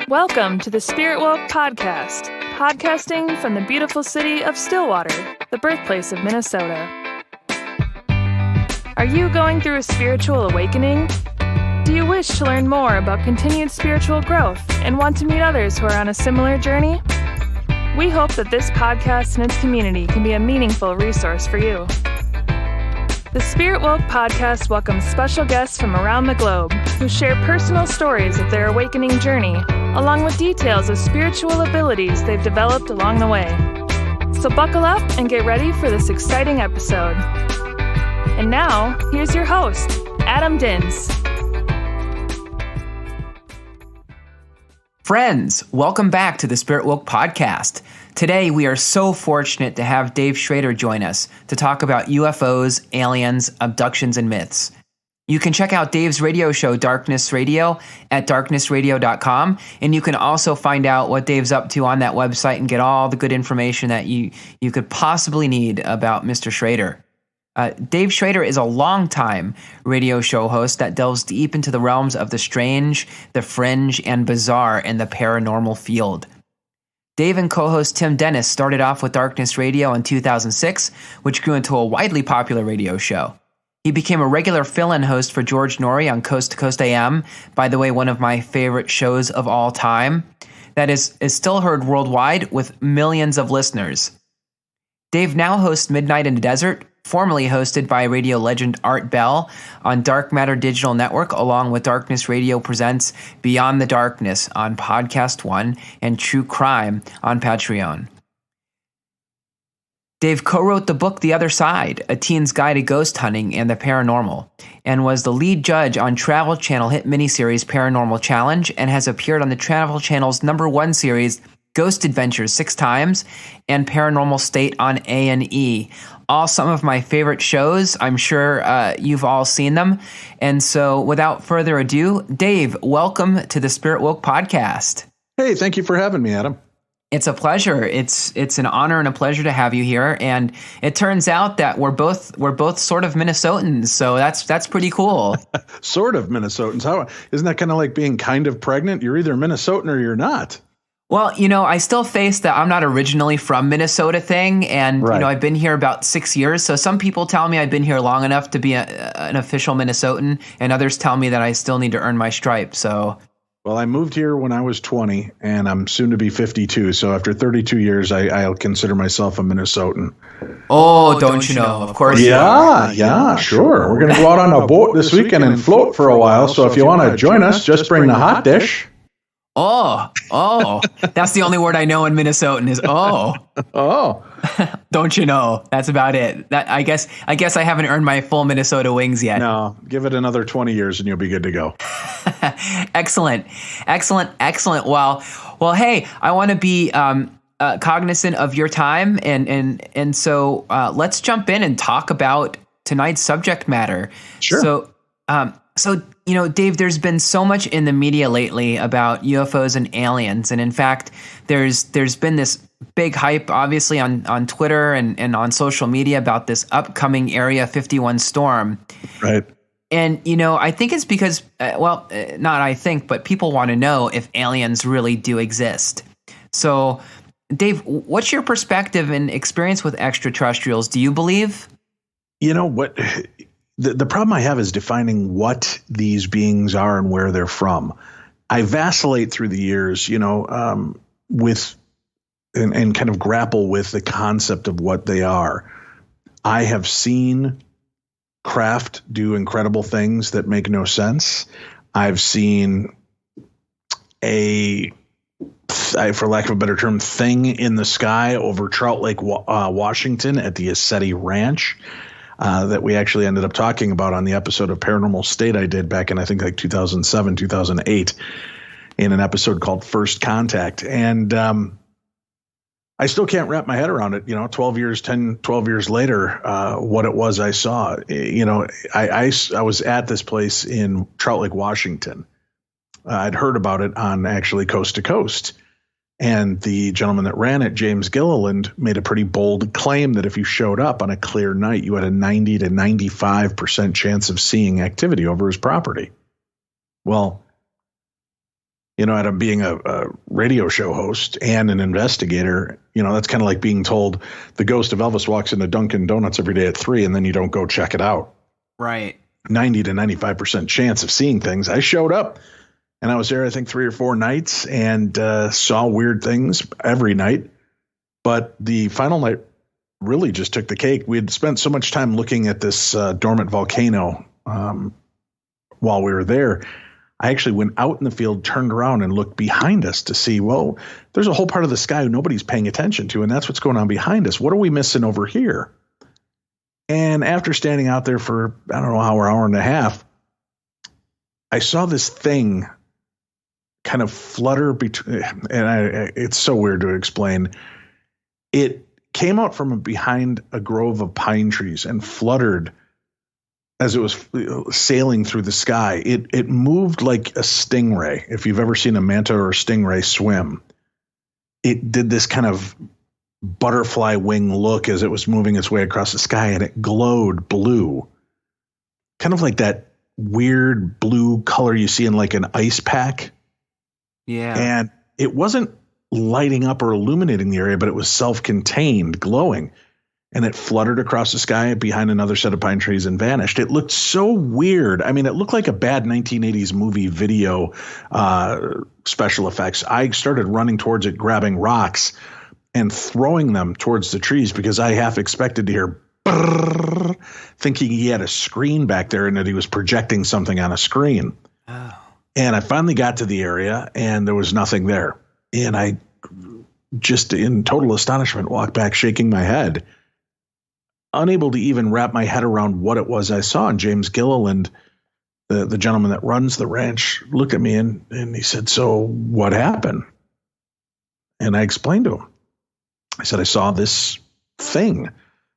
Welcome to the SpiritWoke Podcast, podcasting from the beautiful city of Stillwater, the birthplace of Minnesota. Are you going through a spiritual awakening? Do you wish to learn more about continued spiritual growth and want to meet others who are on a similar journey? We hope that this podcast and its community can be a meaningful resource for you. The SpiritWoke Podcast welcomes special guests from around the globe who share personal stories of their awakening journey, along with details of spiritual abilities they've developed along the way. So buckle up and get ready for this exciting episode. And now, here's your host, Adam Dins. Friends, welcome back to the SpiritWoke Podcast. Today, we are so fortunate to have Dave Schrader join us to talk about UFOs, aliens, abductions, and myths. You can check out Dave's radio show, Darkness Radio, at darknessradio.com, and you can also find out what Dave's up to on that website and get all the good information that you could possibly need about Mr. Schrader. Dave Schrader is a longtime radio show host that delves deep into the realms of the strange, the fringe, and bizarre in the paranormal field. Dave and co-host Tim Dennis started off with Darkness Radio in 2006, which grew into a widely popular radio show. He became a regular fill-in host for George Noory on Coast to Coast AM, by the way, one of my favorite shows of all time, that is still heard worldwide with millions of listeners. Dave now hosts Midnight in the Desert, formerly hosted by radio legend Art Bell on Dark Matter Digital Network, along with Darkness Radio presents Beyond the Darkness on Podcast One and True Crime on Patreon. Dave co-wrote the book The Other Side, A Teen's Guide to Ghost Hunting and the Paranormal, and was the lead judge on Travel Channel hit miniseries Paranormal Challenge, and has appeared on the Travel Channel's #1 series Ghost Adventures 6 times and Paranormal State on A&E. All some of my favorite shows. I'm sure you've all seen them. And so without further ado, Dave, welcome to the SpiritWoke Podcast. Hey, thank you for having me, Adam. It's a pleasure. It's an honor and a pleasure to have you here. And it turns out that we're both sort of Minnesotans, so that's pretty cool. Sort of Minnesotans. How isn't that kind of like being kind of pregnant? You're either Minnesotan or you're not. Well, I still face that I'm not originally from Minnesota thing, and right. I've been here about 6 years. So some people tell me I've been here long enough to be an official Minnesotan, and others tell me that I still need to earn my stripe. So, well, I moved here when I was 20, and I'm soon to be 52. So after 32 years, I'll consider myself a Minnesotan. Oh, don't you know? Of course. Yeah, sure. We're gonna go out on a boat this weekend and float for a while. So if you want to join us, just bring the hot dish. Oh, that's the only word I know in Minnesotan is oh. Don't you know? That's about it. I guess I haven't earned my full Minnesota wings yet. No, give it another 20 years and you'll be good to go. Excellent. Well, hey, I want to be cognizant of your time, and so let's jump in and talk about tonight's subject matter. Sure. So, Dave, there's been so much in the media lately about UFOs and aliens. And in fact, there's been this big hype, obviously, on Twitter and on social media about this upcoming Area 51 storm. Right. And, I think it's because, not I think, but people want to know if aliens really do exist. So, Dave, what's your perspective and experience with extraterrestrials? Do you believe? You know what? The problem I have is defining what these beings are and where they're from. I vacillate through the years, with and kind of grapple with the concept of what they are. I have seen craft do incredible things that make no sense. I've seen for lack of a better term, thing in the sky over Trout Lake, Washington at the Assetti Ranch. That we actually ended up talking about on the episode of Paranormal State I did back in, I think, like 2007, 2008, in an episode called First Contact. And I still can't wrap my head around it, 12 years later, what it was I saw. I was at this place in Trout Lake, Washington. I'd heard about it on actually Coast to Coast. And the gentleman that ran it, James Gilliland, made a pretty bold claim that if you showed up on a clear night, you had a 90 to 95% chance of seeing activity over his property. Well, out of being a radio show host and an investigator, that's kind of like being told the ghost of Elvis walks into Dunkin' Donuts every day at 3 and then you don't go check it out. Right. 90 to 95% chance of seeing things. I showed up and I was there, I think 3 or 4 nights and saw weird things every night. But the final night really just took the cake. We had spent so much time looking at this dormant volcano while we were there. I actually went out in the field, turned around and looked behind us to see, well, there's a whole part of the sky nobody's paying attention to, and that's what's going on behind us. What are we missing over here? And after standing out there for, I don't know, hour and a half, I saw this thing kind of flutter between, and it's so weird to explain. It came out from behind a grove of pine trees and fluttered as it was sailing through the sky. It moved like a stingray. If you've ever seen a manta or a stingray swim, it did this kind of butterfly wing look as it was moving its way across the sky, and it glowed blue, kind of like that weird blue color you see in like an ice pack. Yeah. And it wasn't lighting up or illuminating the area, but it was self-contained, glowing. And it fluttered across the sky behind another set of pine trees and vanished. It looked so weird. I mean, it looked like a bad 1980s movie video special effects. I started running towards it, grabbing rocks and throwing them towards the trees because I half expected to hear brrr, thinking he had a screen back there and that he was projecting something on a screen. Oh. And I finally got to the area and there was nothing there. And I just, in total astonishment, walked back shaking my head, unable to even wrap my head around what it was I saw. And James Gilliland, the gentleman that runs the ranch, looked at me and he said, "So what happened?" And I explained to him. I said, "I saw this thing."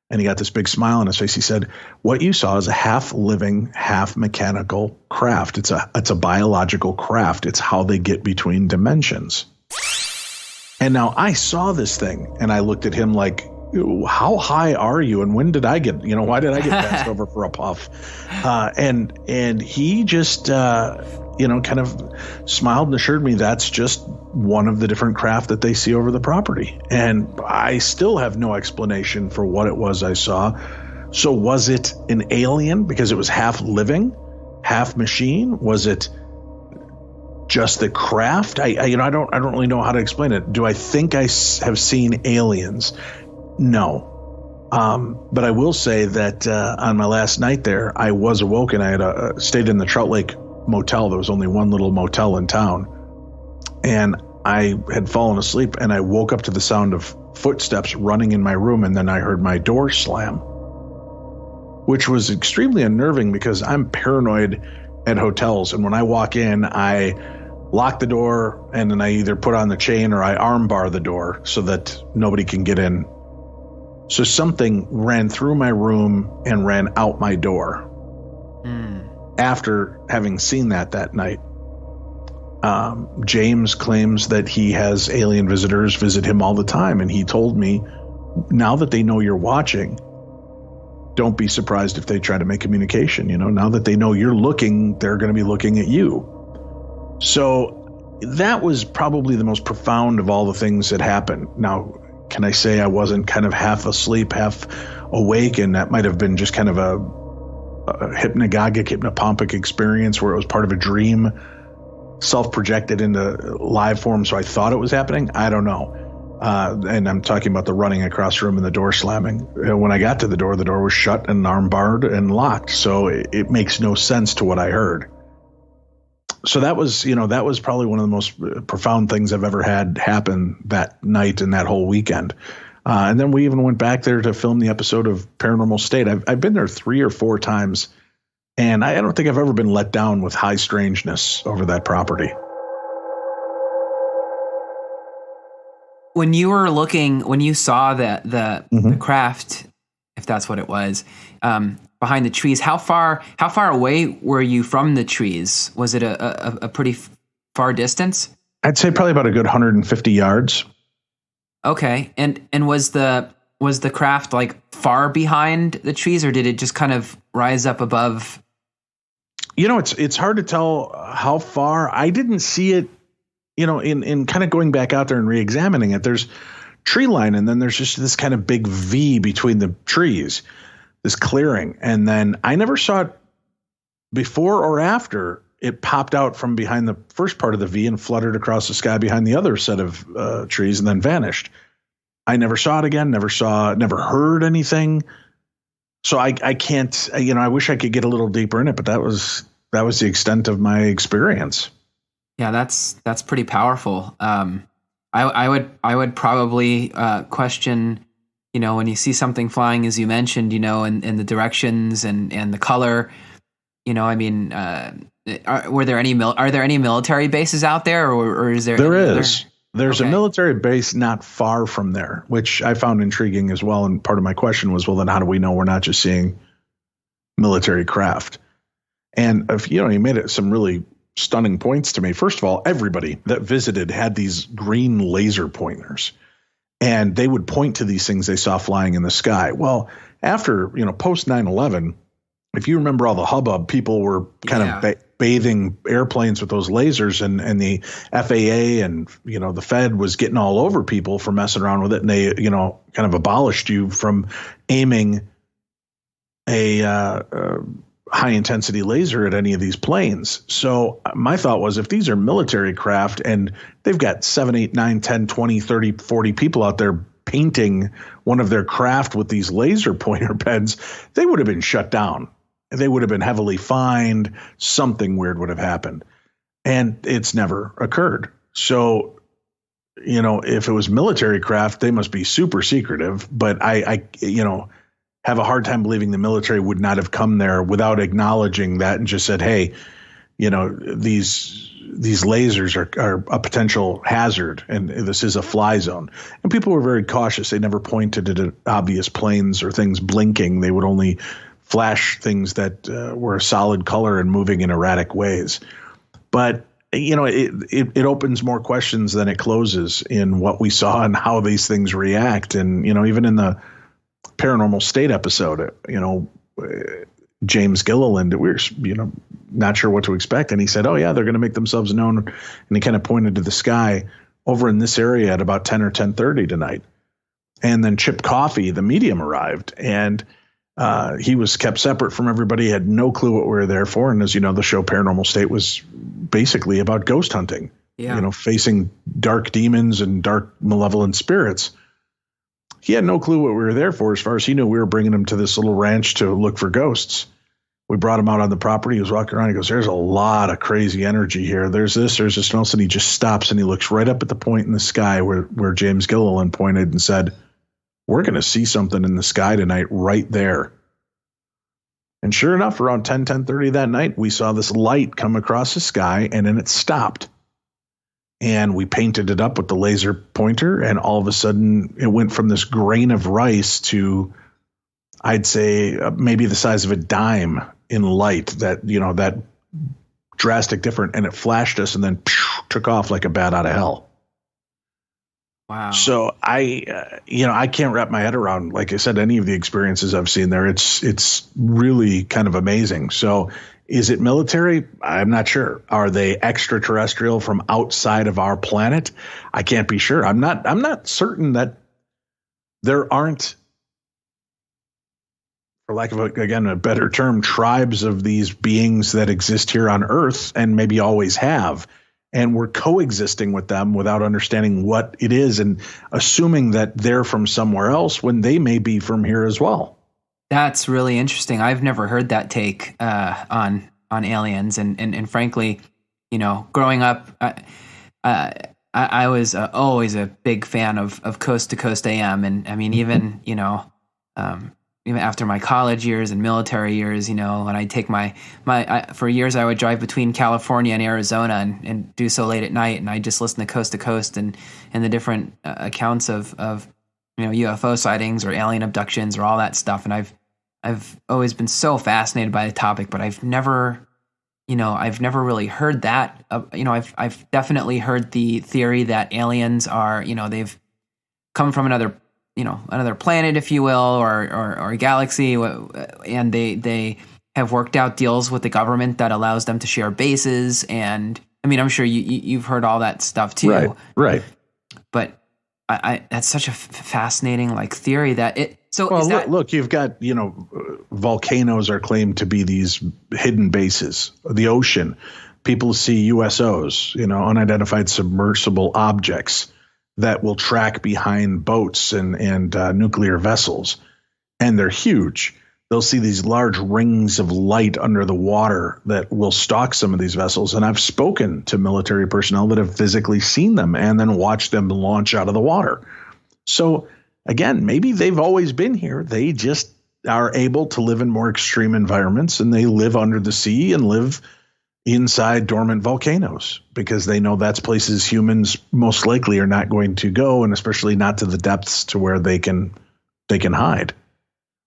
And he got this big smile on his face. He said, "What you saw is a half living, half mechanical craft. It's a biological craft. It's how they get between dimensions." And now I saw this thing and I looked at him like, "How high are you? And when did I get, why did I get passed over for a puff?" And he just, kind of smiled and assured me that's just one of the different craft that they see over the property. And I still have no explanation for what it was I saw. So was it an alien because it was half living, half machine? Was it just the craft? I don't really know how to explain it. Do I think I have seen aliens? No. But I will say that on my last night there, I was awoken. I had stayed in the Trout Lake motel. There was only one little motel in town. And I had fallen asleep and I woke up to the sound of footsteps running in my room. And then I heard my door slam, which was extremely unnerving because I'm paranoid at hotels. And when I walk in, I lock the door and then I either put on the chain or I arm bar the door so that nobody can get in. So something ran through my room and ran out my door after having seen that night. James claims that he has alien visitors visit him all the time. And he told me, now that they know you're watching, don't be surprised if they try to make communication. Now that they know you're looking, they're going to be looking at you. So that was probably the most profound of all the things that happened. Now, can I say I wasn't kind of half asleep, half awake, and that might have been just kind of a hypnagogic, hypnopompic experience where it was part of a dream, self-projected into live form, so I thought it was happening? I don't know. And I'm talking about the running across the room and the door slamming. When I got to the door was shut and arm barred and locked, so it makes no sense to what I heard. So that was probably one of the most profound things I've ever had happen that night and that whole weekend. And then we even went back there to film the episode of Paranormal State. I've been there 3 or 4 times, and I don't think I've ever been let down with high strangeness over that property. When you saw the craft, if that's what it was, behind the trees, how far away were you from the trees? Was it a pretty far distance? I'd say probably about a good 150 yards. Okay. And was the craft like far behind the trees, or did it just kind of rise up above? It's hard to tell how far. I didn't see it in kind of going back out there and re-examining it, there's tree line, and then there's just this kind of big V between the trees, this clearing. And then I never saw it before or after it popped out from behind the first part of the V and fluttered across the sky behind the other set of trees and then vanished. I never saw it again, never heard anything. So I can't, I wish I could get a little deeper in it, but that was the extent of my experience. Yeah, that's pretty powerful. I would probably question, when you see something flying, as you mentioned, and the directions and the color, are there any military bases out there, or is there? There's a military base not far from there, which I found intriguing as well. And part of my question was, well, then how do we know we're not just seeing military craft? And if he made it some really stunning points to me. First of all, everybody that visited had these green laser pointers, and they would point to these things they saw flying in the sky. Well, after, post 9/11, if you remember all the hubbub, people were kind of bathing airplanes with those lasers, and the FAA and, the Fed was getting all over people for messing around with it. And they, kind of abolished you from aiming a high intensity laser at any of these planes. So my thought was, if these are military craft and they've got 7, 8, 9, 10, 20, 30, 40 people out there painting one of their craft with these laser pointer pens, they would have been shut down. They would have been heavily fined. Something weird would have happened. And it's never occurred. So, if it was military craft, they must be super secretive. But I have a hard time believing the military would not have come there without acknowledging that and just said, hey, these lasers are a potential hazard, and this is a fly zone. And people were very cautious. They never pointed at obvious planes or things blinking. They would only flash things that were a solid color and moving in erratic ways. But, it opens more questions than it closes in what we saw and how these things react. And, even in the Paranormal State episode, James Gilliland, we were, not sure what to expect. And he said, oh, yeah, they're going to make themselves known. And he kind of pointed to the sky over in this area at about 10 or 10:30 tonight. And then Chip Coffey, the medium, arrived, and he was kept separate from everybody. He had no clue what we were there for. And as you know, the show Paranormal State was basically about ghost hunting, facing dark demons and dark malevolent spirits. He had no clue what we were there for. As far as he knew, we were bringing him to this little ranch to look for ghosts. We brought him out on the property. He was walking around. He goes, there's a lot of crazy energy here. There's this, and all of a sudden he just stops and he looks right up at the point in the sky where James Gilliland pointed and said, we're going to see something in the sky tonight right there. And sure enough, around 10:30 that night, we saw this light come across the sky, and then it stopped. And we painted it up with the laser pointer, and all of a sudden it went from this grain of rice to, I'd say, maybe the size of a dime in light, that drastic difference, and it flashed us and then took off like a bat out of hell. Wow. So I can't wrap my head around, like I said, any of the experiences I've seen there. It's really kind of amazing. So is it military? I'm not sure. Are they extraterrestrial from outside of our planet? I can't be sure. I'm not certain that there aren't, for lack of a better term, tribes of these beings that exist here on Earth and maybe always have. And we're coexisting with them without understanding what it is and assuming that they're from somewhere else when they may be from here as well. That's really interesting. I've never heard that take on aliens, and frankly, growing up, I was always a big fan of Coast to Coast AM, and I mean, even even after my college years and military years, when I'd take for years I would drive between California and Arizona and do so late at night, and I just listen to Coast and the different accounts of UFO sightings or alien abductions or all that stuff. And I've always been so fascinated by the topic, but I've never really heard that. I've definitely heard the theory that aliens are, they've come from another planet, if you will, or galaxy, and they have worked out deals with the government that allows them to share bases, and I mean, I'm sure you've heard all that stuff too. Right. But I that's such a fascinating like theory that it. So well, look, you've got, volcanoes are claimed to be these hidden bases. The ocean, people see USOs, unidentified submersible objects that will track behind boats and nuclear vessels, and they're huge. They'll see these large rings of light under the water that will stalk some of these vessels. And I've spoken to military personnel that have physically seen them and then watched them launch out of the water. So again, maybe they've always been here. They just are able to live in more extreme environments, and they live under the sea and live inside dormant volcanoes because they know that's places humans most likely are not going to go, and especially not to the depths to where they can hide.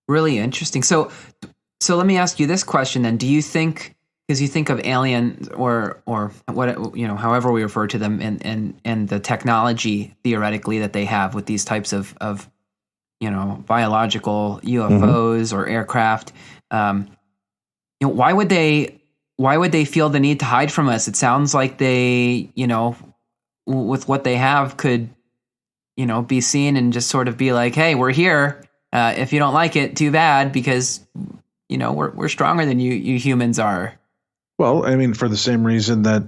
Really interesting. So let me ask you this question then. Do you think, because you think of aliens or what, however we refer to them and the technology theoretically that they have with these types of biological UFOs or aircraft, why would they feel the need to hide from us? It sounds like they, with what they have could, be seen and just sort of be like, hey, we're here. If you don't like it, too bad, because, we're stronger than you humans are. Well, I mean, for the same reason that,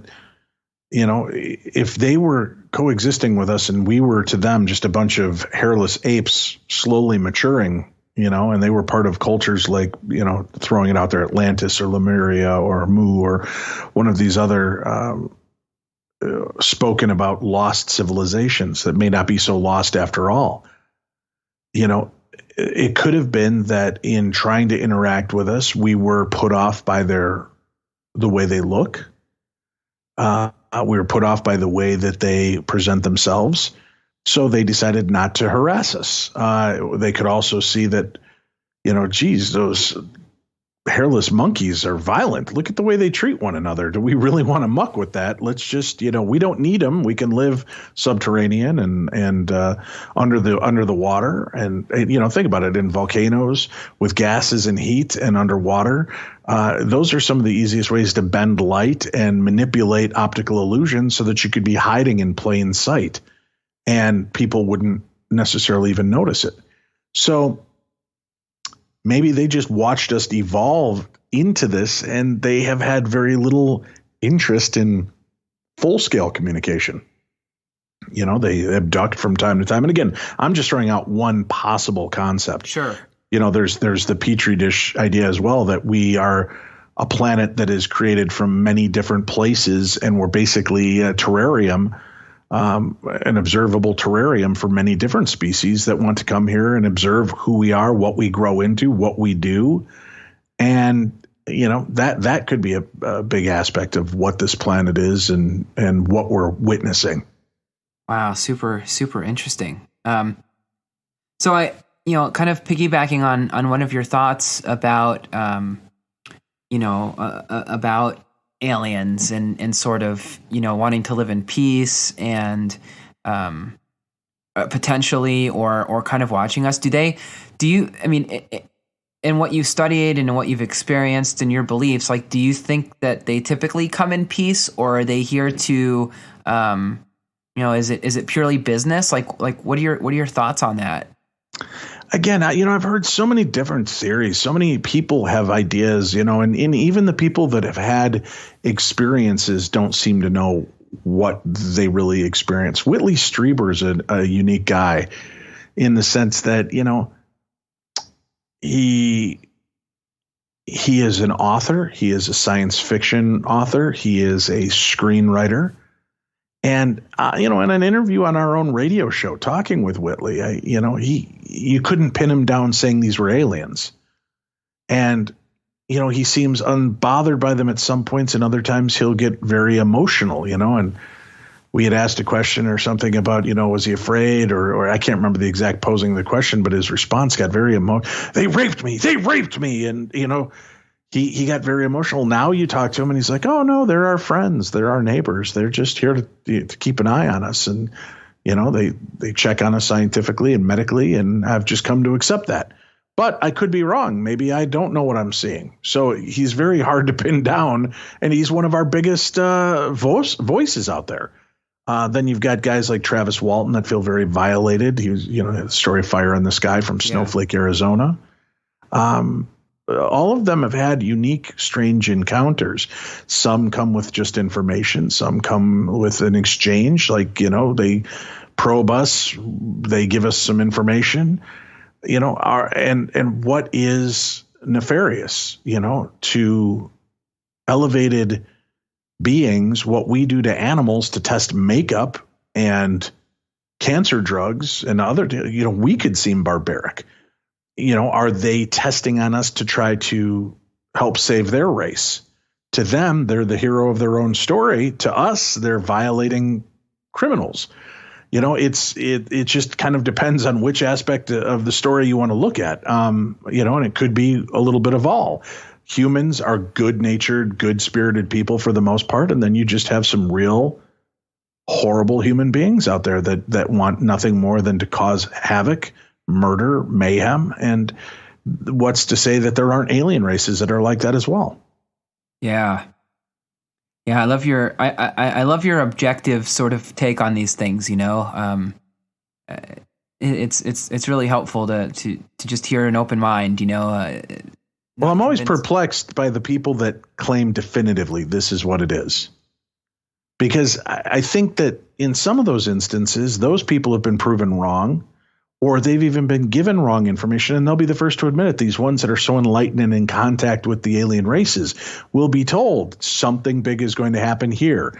if they were coexisting with us and we were to them just a bunch of hairless apes slowly maturing, and they were part of cultures like, throwing it out there, Atlantis or Lemuria or Mu or one of these other spoken about lost civilizations that may not be so lost after all. It could have been that in trying to interact with us, we were put off by the way they look. We were put off by the way that they present themselves. So they decided not to harass us. They could also see that, those hairless monkeys are violent. Look at the way they treat one another. Do we really want to muck with that? Let's just, we don't need them. We can live subterranean and under the water. And, think about it, in volcanoes with gases and heat and underwater. Those are some of the easiest ways to bend light and manipulate optical illusions so that you could be hiding in plain sight and people wouldn't necessarily even notice it. So maybe they just watched us evolve into this, and they have had very little interest in full-scale communication. They abduct from time to time. And again, I'm just throwing out one possible concept. Sure. There's the Petri dish idea as well, that we are a planet that is created from many different places, and we're basically a terrarium, an observable terrarium for many different species that want to come here and observe who we are, what we grow into, what we do. And, that could be a big aspect of what this planet is and what we're witnessing. Wow. Super, super interesting. So I, kind of piggybacking on one of your thoughts about, about aliens and sort of, wanting to live in peace and potentially or kind of watching us. In what you've studied and what you've experienced and your beliefs, like, do you think that they typically come in peace, or are they here to, is it purely business? Like what are your thoughts on that? Again, I've heard so many different theories. So many people have ideas, and even the people that have had experiences don't seem to know what they really experience. Whitley Strieber's a unique guy in the sense that, he is an author. He is a science fiction author. He is a screenwriter. And, in an interview on our own radio show, talking with Whitley, you couldn't pin him down saying these were aliens. And, he seems unbothered by them at some points, and other times he'll get very emotional, and we had asked a question or something about, was he afraid or I can't remember the exact posing of the question, but his response got very emotional. They raped me. And, he got very emotional. Now you talk to him and he's like, oh no, they're our friends. They're our neighbors. They're just here to keep an eye on us. And, they check on us scientifically and medically, and I've just come to accept that. But I could be wrong. Maybe I don't know what I'm seeing. So he's very hard to pin down, and he's one of our biggest voices out there. Then you've got guys like Travis Walton that feel very violated. He was, the story of Fire in the Sky from Snowflake, Arizona. All of them have had unique, strange encounters. Some come with just information. Some come with an exchange. Like, they probe us. They give us some information. And what is nefarious, to elevated beings, what we do to animals to test makeup and cancer drugs and other, we could seem barbaric. Are they testing on us to try to help save their race? To them, they're the hero of their own story. To us, they're violating criminals. It just kind of depends on which aspect of the story you want to look at. And it could be a little bit of all. Humans are good-natured, good-spirited people for the most part, and then you just have some real horrible human beings out there that want nothing more than to cause havoc, murder, mayhem, and what's to say that there aren't alien races that are like that as well? Yeah. Yeah, I love your I love your objective sort of take on these things. It's really helpful to just hear an open mind. Well, I'm always perplexed by the people that claim definitively this is what it is, because I think that in some of those instances, those people have been proven wrong, or they've even been given wrong information, and they'll be the first to admit it. These ones that are so enlightened and in contact with the alien races will be told something big is going to happen here.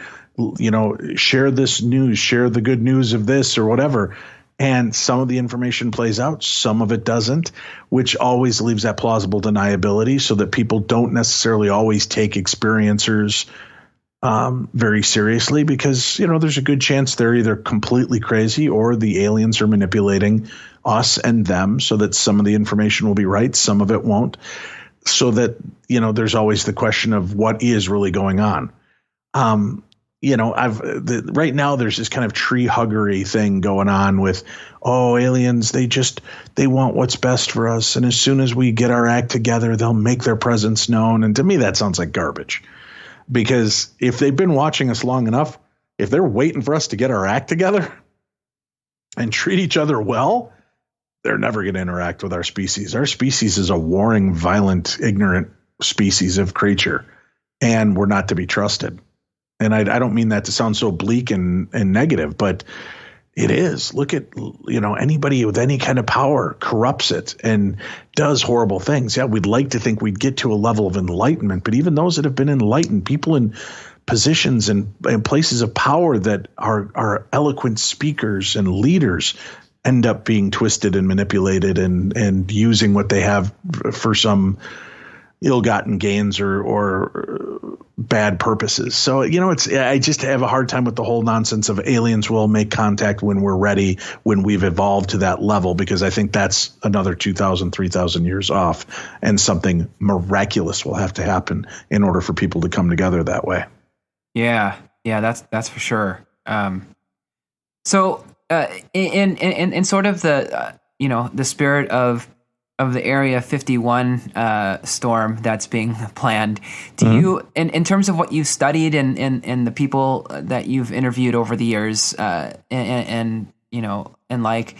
Share this news, share the good news of this or whatever. And some of the information plays out, some of it doesn't, which always leaves that plausible deniability so that people don't necessarily always take experiencers very seriously, because, there's a good chance they're either completely crazy or the aliens are manipulating us and them so that some of the information will be right, some of it won't. So that, there's always the question of what is really going on. Right now there's this kind of tree huggery thing going on with, aliens, they want what's best for us. And as soon as we get our act together, they'll make their presence known. And to me, that sounds like garbage. Because if they've been watching us long enough, if they're waiting for us to get our act together and treat each other well, they're never going to interact with our species. Our species is a warring, violent, ignorant species of creature, and we're not to be trusted. And I don't mean that to sound so bleak and negative, but it is. Look at, anybody with any kind of power corrupts it and does horrible things. Yeah, we'd like to think we'd get to a level of enlightenment, but even those that have been enlightened, people in positions and places of power that are eloquent speakers and leaders, end up being twisted and manipulated and using what they have for some ill-gotten gains or bad purposes. So, I just have a hard time with the whole nonsense of aliens will make contact when we're ready, when we've evolved to that level, because I think that's another 2,000, 3,000 years off, and something miraculous will have to happen in order for people to come together that way. Yeah, that's for sure. So in sort of the the spirit of the Area 51 storm that's being planned, do you, in terms of what you've studied and the people that you've interviewed over the years, and what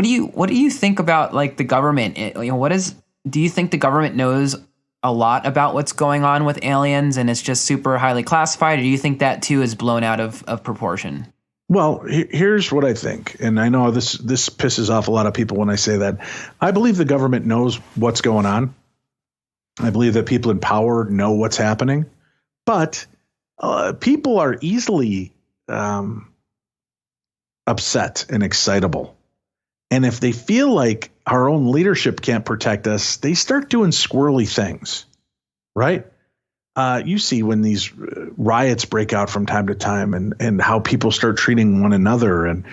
do you think about like the government? Do you think the government knows a lot about what's going on with aliens and it's just super highly classified, or do you think that too is blown out of proportion? Well, here's what I think, and I know this pisses off a lot of people when I say that. I believe the government knows what's going on. I believe that people in power know what's happening, but people are easily upset and excitable. And if they feel like our own leadership can't protect us, they start doing squirrely things, right? You see when these riots break out from time to time and how people start treating one another and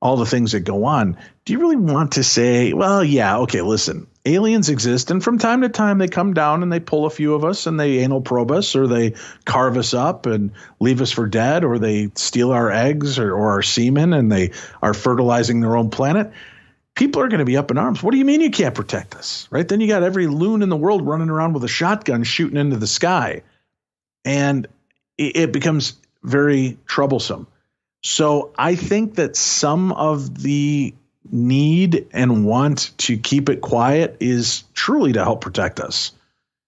all the things that go on. Do you really want to say, well, yeah, okay, listen, aliens exist. And from time to time, they come down and they pull a few of us and they anal probe us, or they carve us up and leave us for dead, or they steal our eggs or our semen and they are fertilizing their own planet. people are going to be up in arms. What do you mean you can't protect us? Right? Then you got every loon in the world running around with a shotgun shooting into the sky. And it becomes very troublesome. So I think that some of the need and want to keep it quiet is truly to help protect us.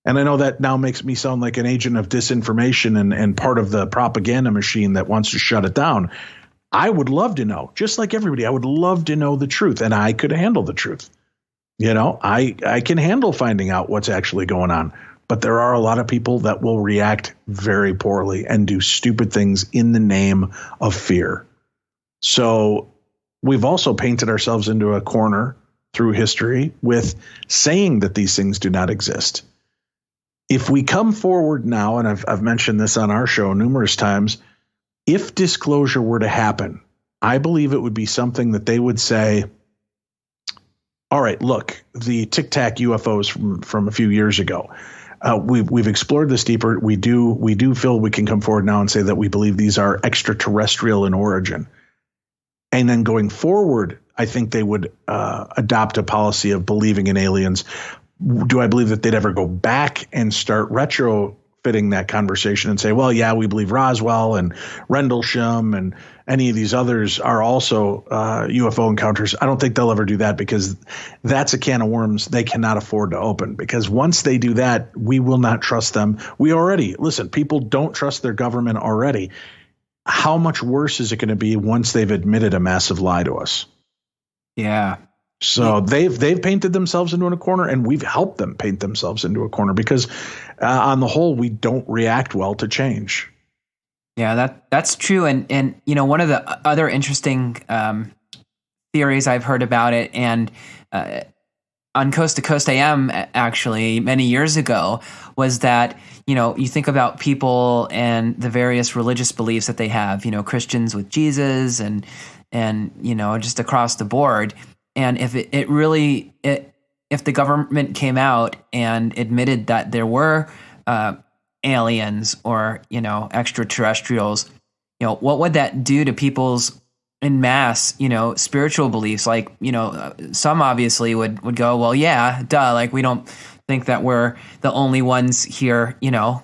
And I know that now makes me sound like an agent of disinformation and part of the propaganda machine that wants to shut it down. I would love to know, just like everybody, I would love to know the truth, and I could handle the truth. You know, I can handle finding out what's actually going on. But there are a lot of people that will react very poorly and do stupid things in the name of fear. So we've also painted ourselves into a corner through history with saying that these things do not exist. If we come forward now, and I've mentioned this on our show numerous times, if disclosure were to happen, I believe it would be something that they would say, all right, look, the Tic Tac UFOs from a few years ago, we've explored this deeper. We do feel we can come forward now and say that we believe these are extraterrestrial in origin. And then going forward, I think they would adopt a policy of believing in aliens. Do I believe that they'd ever go back and start retrofitting that conversation and say, well, yeah, we believe Roswell and Rendlesham and any of these others are also UFO encounters? I don't think they'll ever do that, because that's a can of worms they cannot afford to open, because once they do that, we will not trust them. People don't trust their government already. How much worse is it going to be once they've admitted a massive lie to us? Yeah. So they've painted themselves into a corner, and we've helped them paint themselves into a corner, because on the whole, we don't react well to change. Yeah, that's true. And you know, one of the other interesting theories I've heard about it, and on Coast to Coast AM actually many years ago, was that, you know, you think about people and the various religious beliefs that they have, you know, Christians with Jesus and you know, just across the board. And if if the government came out and admitted that there were aliens or, you know, extraterrestrials, you know, what would that do to people's en masse, you know, spiritual beliefs? Like, you know, some obviously would go, well, yeah, duh, like we don't think that we're the only ones here, you know,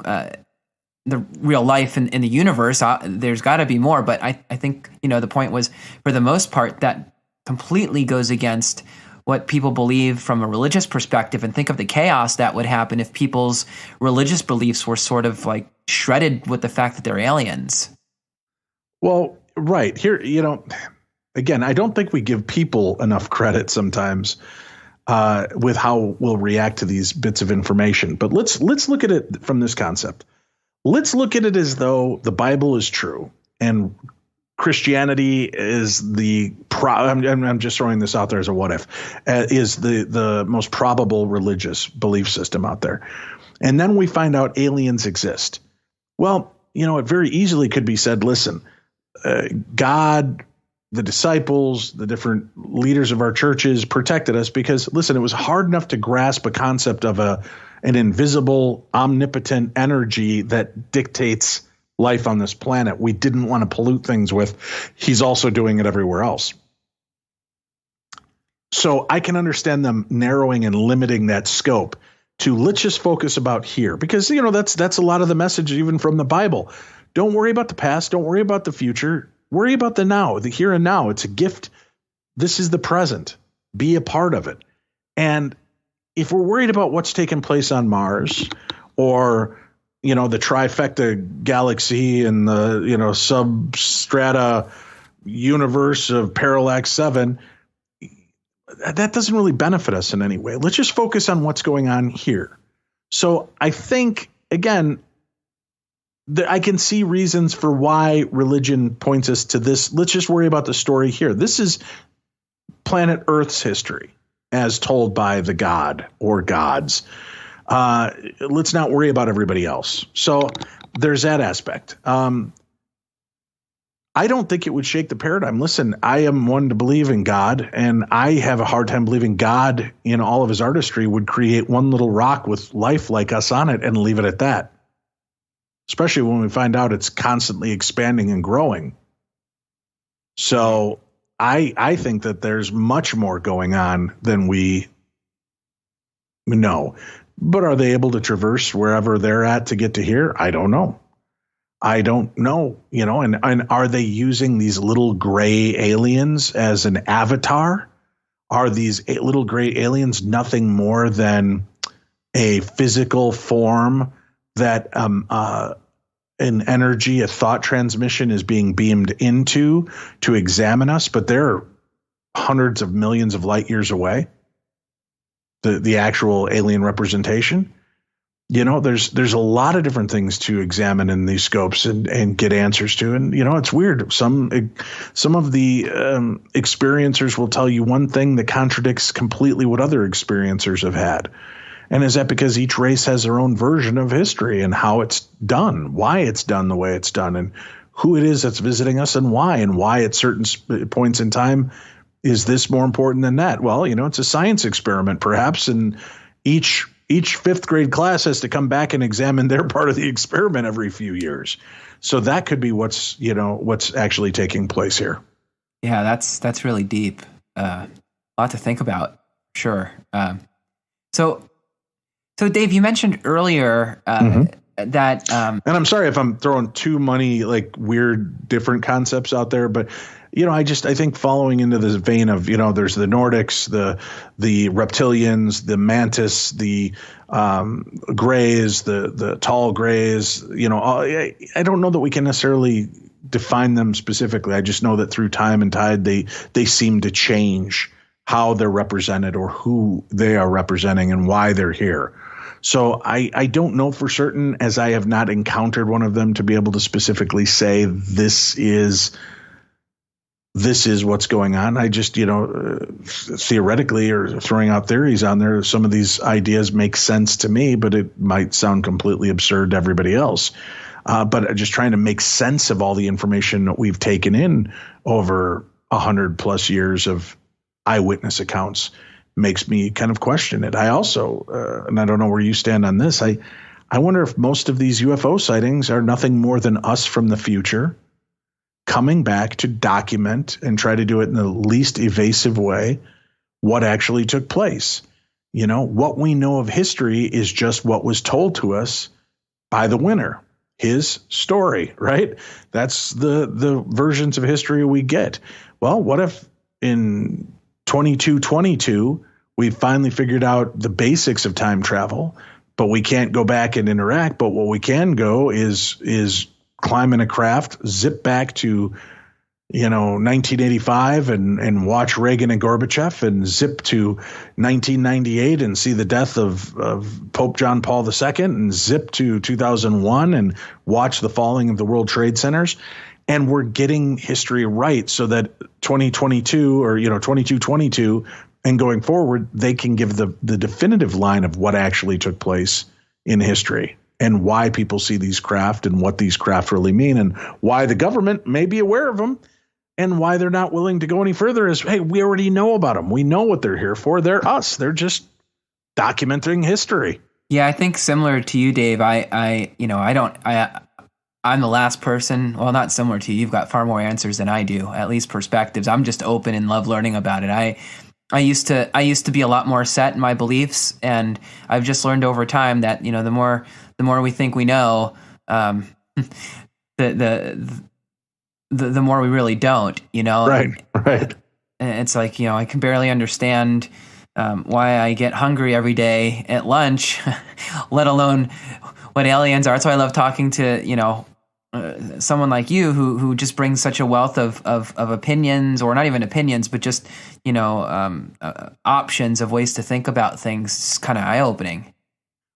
the real life in the universe. There's got to be more. But I think, you know, the point was, for the most part, that completely goes against what people believe from a religious perspective, and think of the chaos that would happen if people's religious beliefs were sort of like shredded with the fact that they're aliens. Well, right here, you know, again, I don't think we give people enough credit sometimes with how we'll react to these bits of information. But let's look at it from this concept. Let's look at it as though the Bible is true and Christianity is I'm just throwing this out there as a what if, is the most probable religious belief system out there. And then we find out aliens exist. Well, you know, it very easily could be said, listen, God, the disciples, the different leaders of our churches protected us because, listen, it was hard enough to grasp a concept of an invisible, omnipotent energy that dictates life on this planet. We didn't want to pollute things with, he's also doing it everywhere else. So I can understand them narrowing and limiting that scope to, let's just focus about here, because, you know, that's a lot of the message even from the Bible. Don't worry about the past. Don't worry about the future. Worry about the now, the here and now. It's a gift. This is the present. Be a part of it. And if we're worried about what's taking place on Mars, or, you know, the trifecta galaxy and the, you know, substrata universe of Parallax 7, that doesn't really benefit us in any way. Let's just focus on what's going on here. So I think, again, I can see reasons for why religion points us to this. Let's just worry about the story here. This is planet Earth's history as told by the god or gods. Let's not worry about everybody else. So there's that aspect. I don't think it would shake the paradigm. Listen, I am one to believe in God, and I have a hard time believing God in all of his artistry would create one little rock with life like us on it and leave it at that. Especially when we find out it's constantly expanding and growing. So I think that there's much more going on than we know. But are they able to traverse wherever they're at to get to here? I don't know. And are they using these little gray aliens as an avatar? Are these little gray aliens nothing more than a physical form that an energy, a thought transmission is being beamed into to examine us? But they're hundreds of millions of light years away. The actual alien representation. There's a lot of different things to examine in these scopes and get answers to. And, it's weird. Some of the experiencers will tell you one thing that contradicts completely what other experiencers have had. And is that because each race has their own version of history and how it's done, why it's done the way it's done, and who it is that's visiting us and why at certain points in time is this more important than that? Well, it's a science experiment perhaps, and each fifth grade class has to come back and examine their part of the experiment every few years. So that could be what's actually taking place here. Yeah, that's really deep. A lot to think about, sure. So Dave, you mentioned earlier that, and I'm sorry if I'm throwing too many like weird different concepts out there, but I think following into this vein of, there's the Nordics, the reptilians, the mantis, the grays, the tall grays, I don't know that we can necessarily define them specifically. I just know that through time and tide, they seem to change how they're represented or who they are representing and why they're here. So I don't know for certain, as I have not encountered one of them, to be able to specifically say this is what's going on. I just, theoretically or throwing out theories on there, some of these ideas make sense to me, but it might sound completely absurd to everybody else. But just trying to make sense of all the information that we've taken in over 100+ years of eyewitness accounts makes me kind of question it. I also, and I don't know where you stand on this, I wonder if most of these UFO sightings are nothing more than us from the future coming back to document and try to do it in the least evasive way what actually took place. What we know of history is just what was told to us by the winner, his story, right? That's the versions of history we get. Well, what if in 2222 we finally figured out the basics of time travel, but we can't go back and interact, but what we can go is climb in a craft, zip back to, 1985 and watch Reagan and Gorbachev, and zip to 1998 and see the death of Pope John Paul II, and zip to 2001 and watch the falling of the World Trade Centers. And we're getting history right so that 2022 or, 2222 and going forward, they can give the definitive line of what actually took place in history and why people see these craft and what these craft really mean and why the government may be aware of them and why they're not willing to go any further is, hey, we already know about them. We know what they're here for. They're us. They're just documenting history. Yeah, I think similar to you, Dave, I'm the last person, well, not similar to you. You've got far more answers than I do, at least perspectives. I'm just open and love learning about it. I used to be a lot more set in my beliefs, and I've just learned over time that, the more we think we know, the more we really don't, Right. And it's like, I can barely understand why I get hungry every day at lunch, let alone what aliens are. So I love talking to, someone like you who just brings such a wealth of opinions, or not even opinions, but just, options of ways to think about things. It's kind of eye-opening.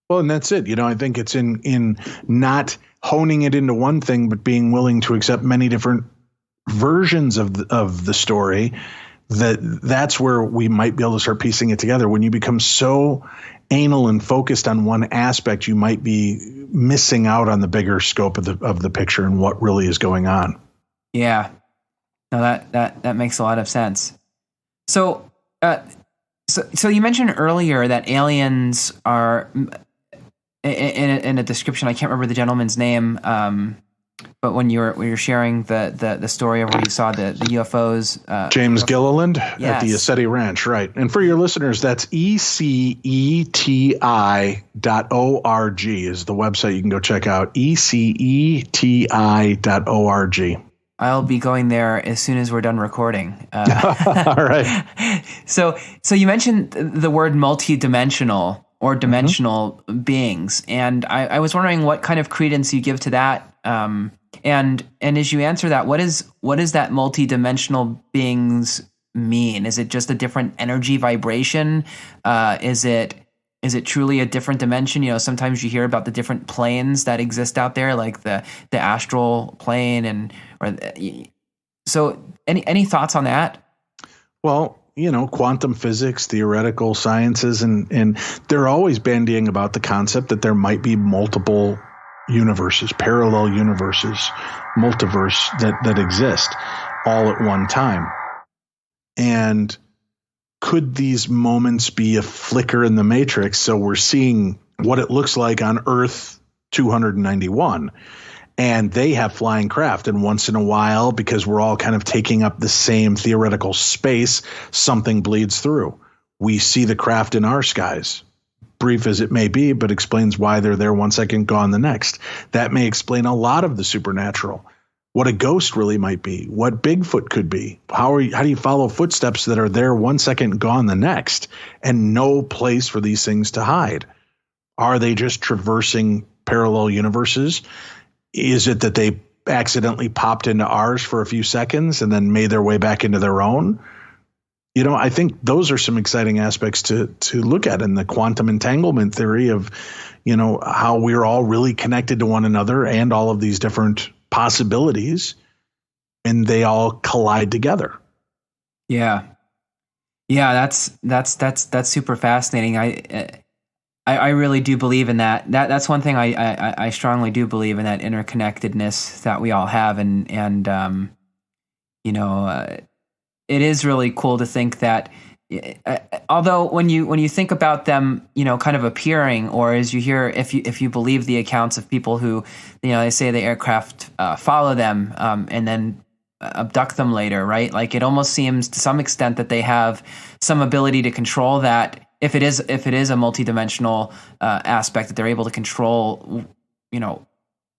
Well, and that's it. I think it's in not honing it into one thing, but being willing to accept many different versions of the story. That's where we might be able to start piecing it together. When you become so anal and focused on one aspect, you might be missing out on the bigger scope of the picture and what really is going on. Yeah, no, that makes a lot of sense. So you mentioned earlier that aliens are in a description. I can't remember the gentleman's name. But when you're sharing the story of where you saw the UFOs, James Gilliland yes. at the Assetti Ranch, right? And for your listeners, that's eceti.org is the website you can go check out. eceti.org. I'll be going there as soon as we're done recording. All right. So you mentioned the word multidimensional or dimensional beings, and I was wondering what kind of credence you give to that. And as you answer that, what does that multidimensional beings mean? Is it just a different energy vibration? Is it truly a different dimension? You know, sometimes you hear about the different planes that exist out there, like the astral plane, so any thoughts on that? Well, you know, quantum physics, theoretical sciences, and they're always bandying about the concept that there might be multiple universes, parallel universes, multiverse that exist all at one time. And could these moments be a flicker in the matrix? So we're seeing what it looks like on Earth 291, and they have flying craft. And once in a while, because we're all kind of taking up the same theoretical space, something bleeds through. We see the craft in our skies. Brief as it may be, but explains why they're there 1 second, gone the next. That may explain a lot of the supernatural. What a ghost really might be, what Bigfoot could be. How do you follow footsteps that are there 1 second, gone the next, and no place for these things to hide? Are they just traversing parallel universes? Is it that they accidentally popped into ours for a few seconds and then made their way back into their own? You know, I think those are some exciting aspects to look at in the quantum entanglement theory of, you know, how we're all really connected to one another and all of these different possibilities, and they all collide together. Yeah, that's super fascinating. I really do believe in that. That's one thing I strongly do believe in, that interconnectedness that we all have, and you know. It is really cool to think that, although when you think about them, you know, kind of appearing, or as you hear, if you believe the accounts of people who, you know, they say the aircraft follow them and then abduct them later, right? Like, it almost seems to some extent that they have some ability to control that. If it is a multidimensional aspect, that they're able to control, you know,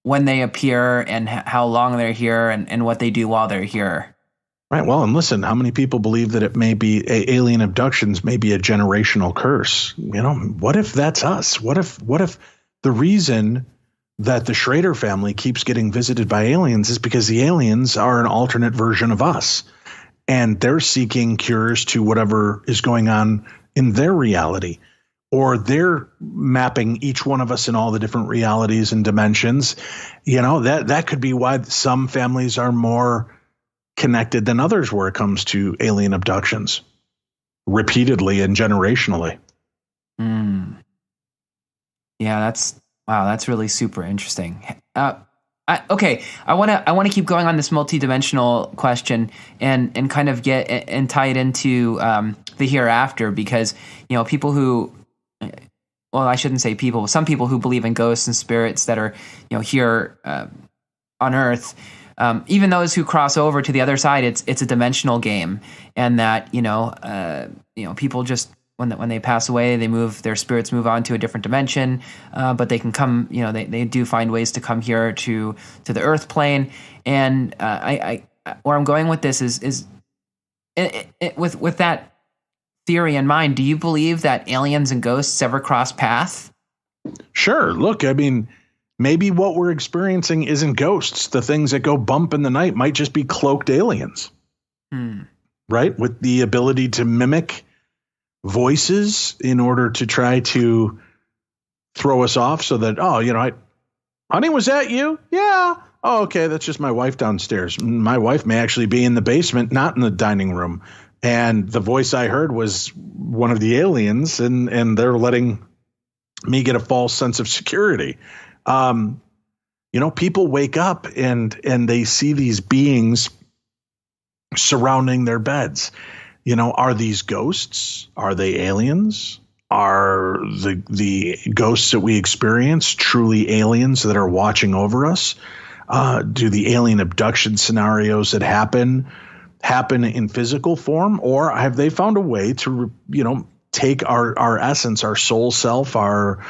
when they appear and how long they're here and what they do while they're here. Right. Well, and listen, how many people believe that it may be alien abductions may be a generational curse? You know, what if that's us? What if the reason that the Schrader family keeps getting visited by aliens is because the aliens are an alternate version of us, and they're seeking cures to whatever is going on in their reality, or they're mapping each one of us in all the different realities and dimensions. You know, that could be why some families are more connected than others where it comes to alien abductions, repeatedly and generationally. Yeah, that's really super interesting. Okay, I want to keep going on this multidimensional question and kind of get and tie it into the hereafter, because, you know, people who, well, I shouldn't say people, some people who believe in ghosts and spirits that are, you know, here on Earth. Even those who cross over to the other side, it's a dimensional game, and that, you know, people just when they pass away, their spirits move on to a different dimension, but they can come, you know, they do find ways to come here to the Earth plane. And I where I'm going with this is with that theory in mind, do you believe that aliens and ghosts ever cross paths? Sure. Look, I mean, maybe what we're experiencing isn't ghosts. The things that go bump in the night might just be cloaked aliens, right? With the ability to mimic voices in order to try to throw us off so that, oh, you know, honey, was that you? Yeah. Oh, okay. That's just my wife downstairs. My wife may actually be in the basement, not in the dining room. And the voice I heard was one of the aliens, and they're letting me get a false sense of security. You know, people wake up and they see these beings surrounding their beds. You know, are these ghosts? Are they aliens? Are the ghosts that we experience truly aliens that are watching over us? Do the alien abduction scenarios that happen in physical form, or have they found a way to, take our essence, our soul self, our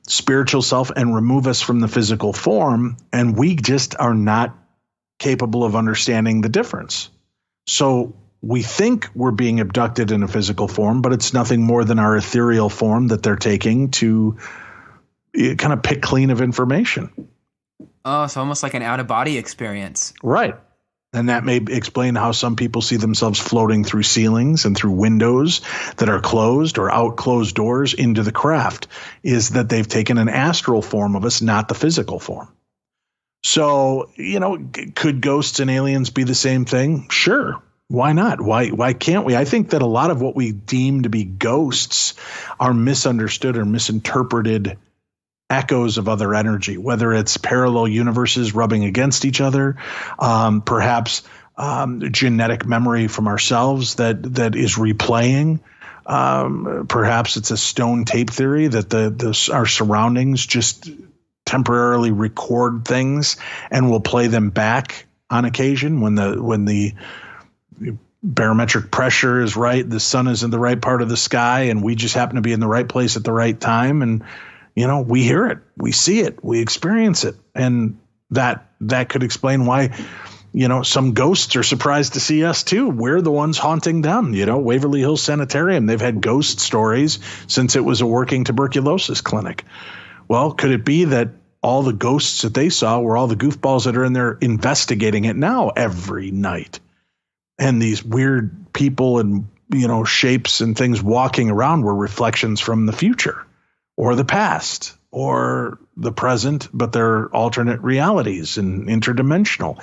spiritual self, and remove us from the physical form, and we just are not capable of understanding the difference? So we think we're being abducted in a physical form, but it's nothing more than our ethereal form that they're taking to kind of pick clean of information. Oh, so almost like an out-of-body experience. Right. And that may explain how some people see themselves floating through ceilings and through windows that are closed, or out closed doors into the craft, is that they've taken an astral form of us, not the physical form. So, could ghosts and aliens be the same thing? Sure. Why not? Why can't we? I think that a lot of what we deem to be ghosts are misunderstood or misinterpreted echoes of other energy, whether it's parallel universes rubbing against each other, perhaps genetic memory from ourselves that is replaying. Perhaps it's a stone tape theory that our surroundings just temporarily record things and will play them back on occasion when the barometric pressure is right, the sun is in the right part of the sky, and we just happen to be in the right place at the right time. And, we hear it, we see it, we experience it. And that could explain why, some ghosts are surprised to see us too. We're the ones haunting them. Waverly Hills Sanitarium, they've had ghost stories since it was a working tuberculosis clinic. Well, could it be that all the ghosts that they saw were all the goofballs that are in there investigating it now every night? And these weird people and, shapes and things walking around were reflections from the future or the past or the present, but they're alternate realities and interdimensional.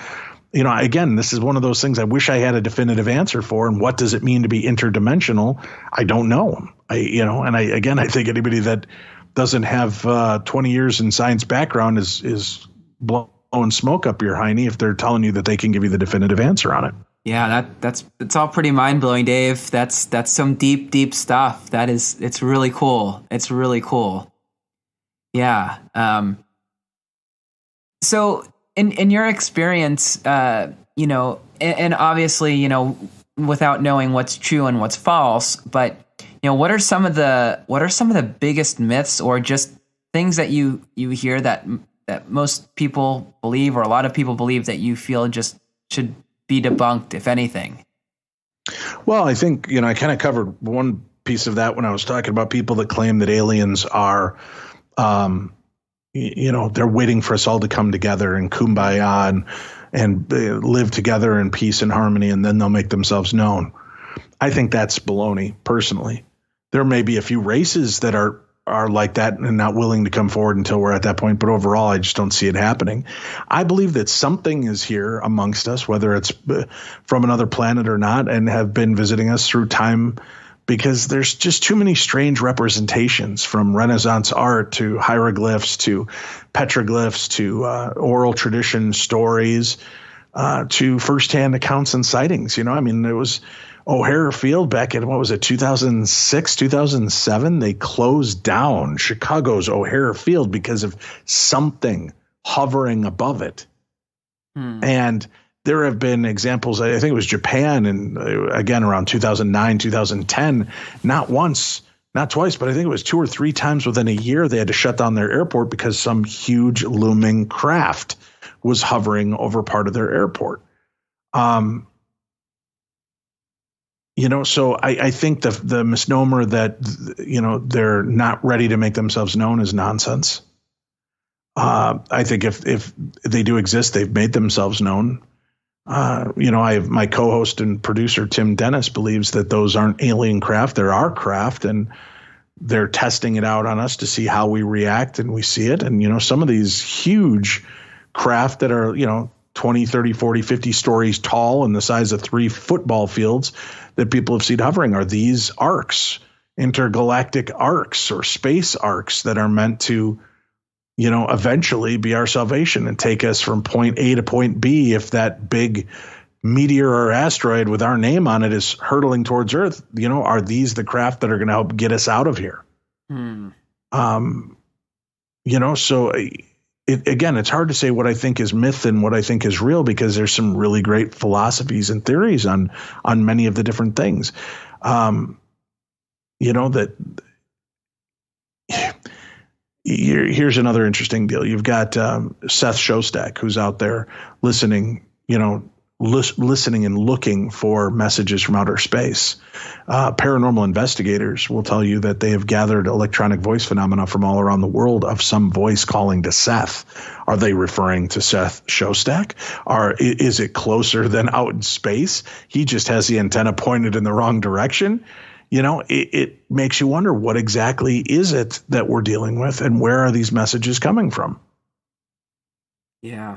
Again, this is one of those things I wish I had a definitive answer for. And what does it mean to be interdimensional? I don't know. I think anybody that doesn't have 20 years in science background is blowing smoke up your hiney if they're telling you that they can give you the definitive answer on it. Yeah, that's all pretty mind-blowing, Dave. That's some deep stuff. It's really cool. It's really cool. Yeah. So in your experience, and obviously, without knowing what's true and what's false, but what are some of the biggest myths or just things that you hear that most people believe, or a lot of people believe, that you feel just should be debunked, if anything? Well, I think, I kind of covered one piece of that when I was talking about people that claim that aliens are, they're waiting for us all to come together and kumbaya and live together in peace and harmony, and then they'll make themselves known. I think that's baloney, personally. There may be a few races that are like that and not willing to come forward until we're at that point. But overall, I just don't see it happening. I believe that something is here amongst us, whether it's from another planet or not, and have been visiting us through time, because there's just too many strange representations, from Renaissance art to hieroglyphs to petroglyphs to oral tradition stories to firsthand accounts and sightings. It was O'Hare Field back in, 2006, 2007, they closed down Chicago's O'Hare Field because of something hovering above it. And there have been examples, I think it was Japan, and again, around 2009, 2010, not once, not twice, but I think it was 2 or 3 times within a year, they had to shut down their airport because some huge looming craft was hovering over part of their airport. So I think the misnomer that, they're not ready to make themselves known is nonsense. I think if they do exist, they've made themselves known. I have my co-host and producer, Tim Dennis, believes that those aren't alien craft. They're our craft, and they're testing it out on us to see how we react, and we see it. And, some of these huge craft that are, 20, 30, 40, 50 stories tall and the size of 3 football fields that people have seen hovering are these arcs, intergalactic arcs or space arcs that are meant to, eventually be our salvation and take us from point A to point B. If that big meteor or asteroid with our name on it is hurtling towards Earth, are these the craft that are going to help get us out of here? So it's hard to say what I think is myth and what I think is real, because there's some really great philosophies and theories on many of the different things. Here's another interesting deal. You've got Seth Shostak, who's out there listening, listening and looking for messages from outer space. Paranormal investigators will tell you that they have gathered electronic voice phenomena from all around the world of some voice calling to Seth. Are they referring to Seth Shostak? Is it closer than out in space? He just has the antenna pointed in the wrong direction. It makes you wonder, what exactly is it that we're dealing with, and where are these messages coming from? Yeah.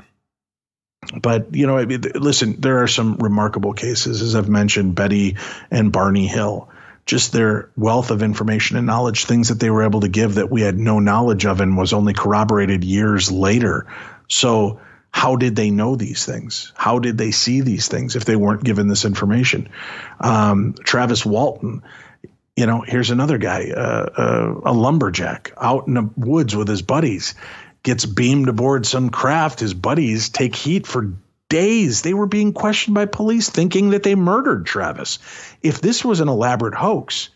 But, listen, there are some remarkable cases, as I've mentioned, Betty and Barney Hill, just their wealth of information and knowledge, things that they were able to give that we had no knowledge of and was only corroborated years later. So how did they know these things? How did they see these things if they weren't given this information? Travis Walton, here's another guy, a lumberjack out in the woods with his buddies, gets beamed aboard some craft. His buddies take heat for days. They were being questioned by police thinking that they murdered Travis. If this was an elaborate hoax,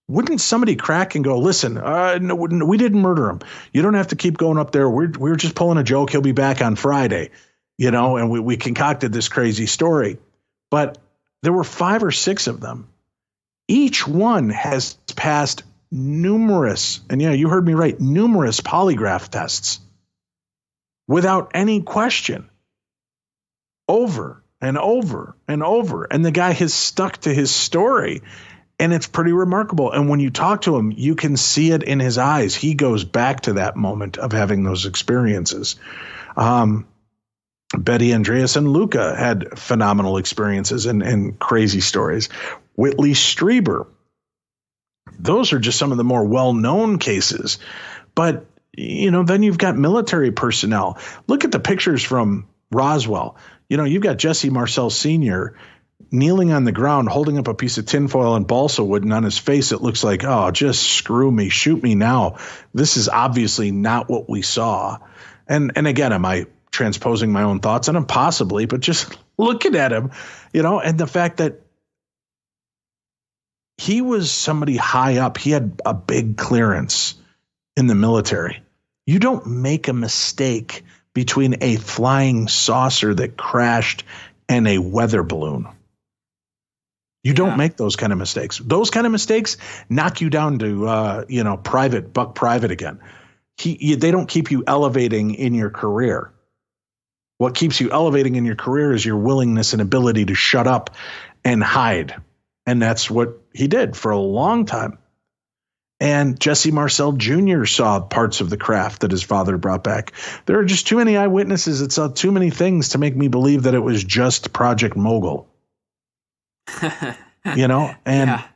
wouldn't somebody crack and go, listen, no, we didn't murder him. You don't have to keep going up there. We're just pulling a joke. He'll be back on Friday, and we concocted this crazy story. But there were 5 or 6 of them. Each one has passed numerous, and you heard me right, numerous polygraph tests without any question, over and over and over. And the guy has stuck to his story, and it's pretty remarkable. And when you talk to him, you can see it in his eyes. He goes back to that moment of having those experiences. Betty Andreas and Luca had phenomenal experiences and crazy stories. Whitley Strieber. Those are just some of the more well-known cases. But, then you've got military personnel. Look at the pictures from Roswell. You've got Jesse Marcel Sr. kneeling on the ground, holding up a piece of tinfoil and balsa wood, and on his face it looks like, oh, just screw me, shoot me now. This is obviously not what we saw. And again, am I transposing my own thoughts on him? Possibly, but just looking at him, and the fact that he was somebody high up, he had a big clearance in the military. You don't make a mistake between a flying saucer that crashed and a weather balloon. You don't make those kind of mistakes. Those kind of mistakes knock you down to, buck private again. They don't keep you elevating in your career. What keeps you elevating in your career is your willingness and ability to shut up and hide. And that's what he did for a long time. And Jesse Marcel Jr. saw parts of the craft that his father brought back. There are just too many eyewitnesses that saw too many things to make me believe that it was just Project Mogul. And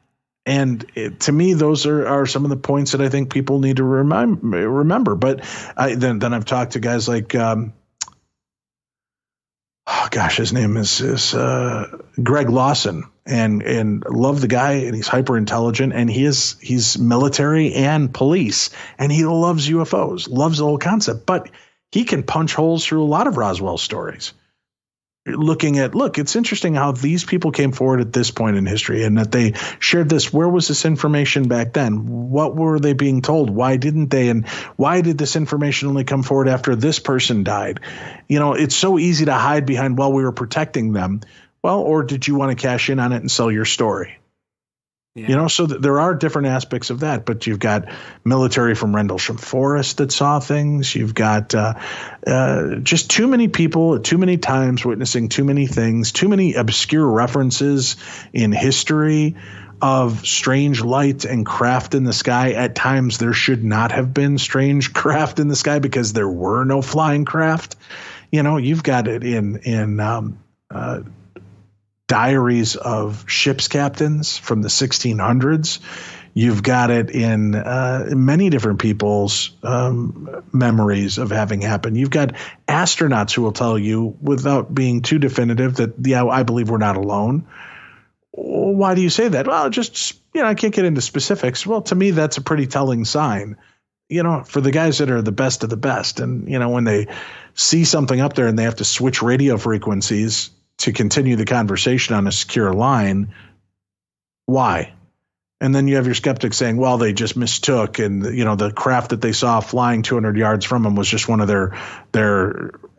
to me, those are some of the points that I think people need to remember. But then I've talked to guys like, his name is Greg Lawson, and love the guy, and he's hyper intelligent, and he's military and police, and he loves UFOs, loves the whole concept, but he can punch holes through a lot of Roswell stories. It's interesting how these people came forward at this point in history, and that they shared this. Where was this information back then? What were they being told? Why didn't they? And why did this information only come forward after this person died? It's so easy to hide behind, we were protecting them. Well, or did you want to cash in on it and sell your story? Yeah. So there are different aspects of that, but you've got military from Rendlesham Forest that saw things. You've got just too many people at too many times witnessing too many things, too many obscure references in history of strange light and craft in the sky. At times there should not have been strange craft in the sky because there were no flying craft. You've got it in diaries of ships captains from the 1600s. You've got it in many different people's memories of having happened. You've got astronauts who will tell you, without being too definitive, that, I believe we're not alone. Why do you say that? Well, just, I can't get into specifics. Well, to me, that's a pretty telling sign. for the guys that are the best of the best. And, when they see something up there and they have to switch radio frequencies to continue the conversation on a secure line, why? And then you have your skeptics saying, well, they just mistook. And, the craft that they saw flying 200 yards from them was just one of their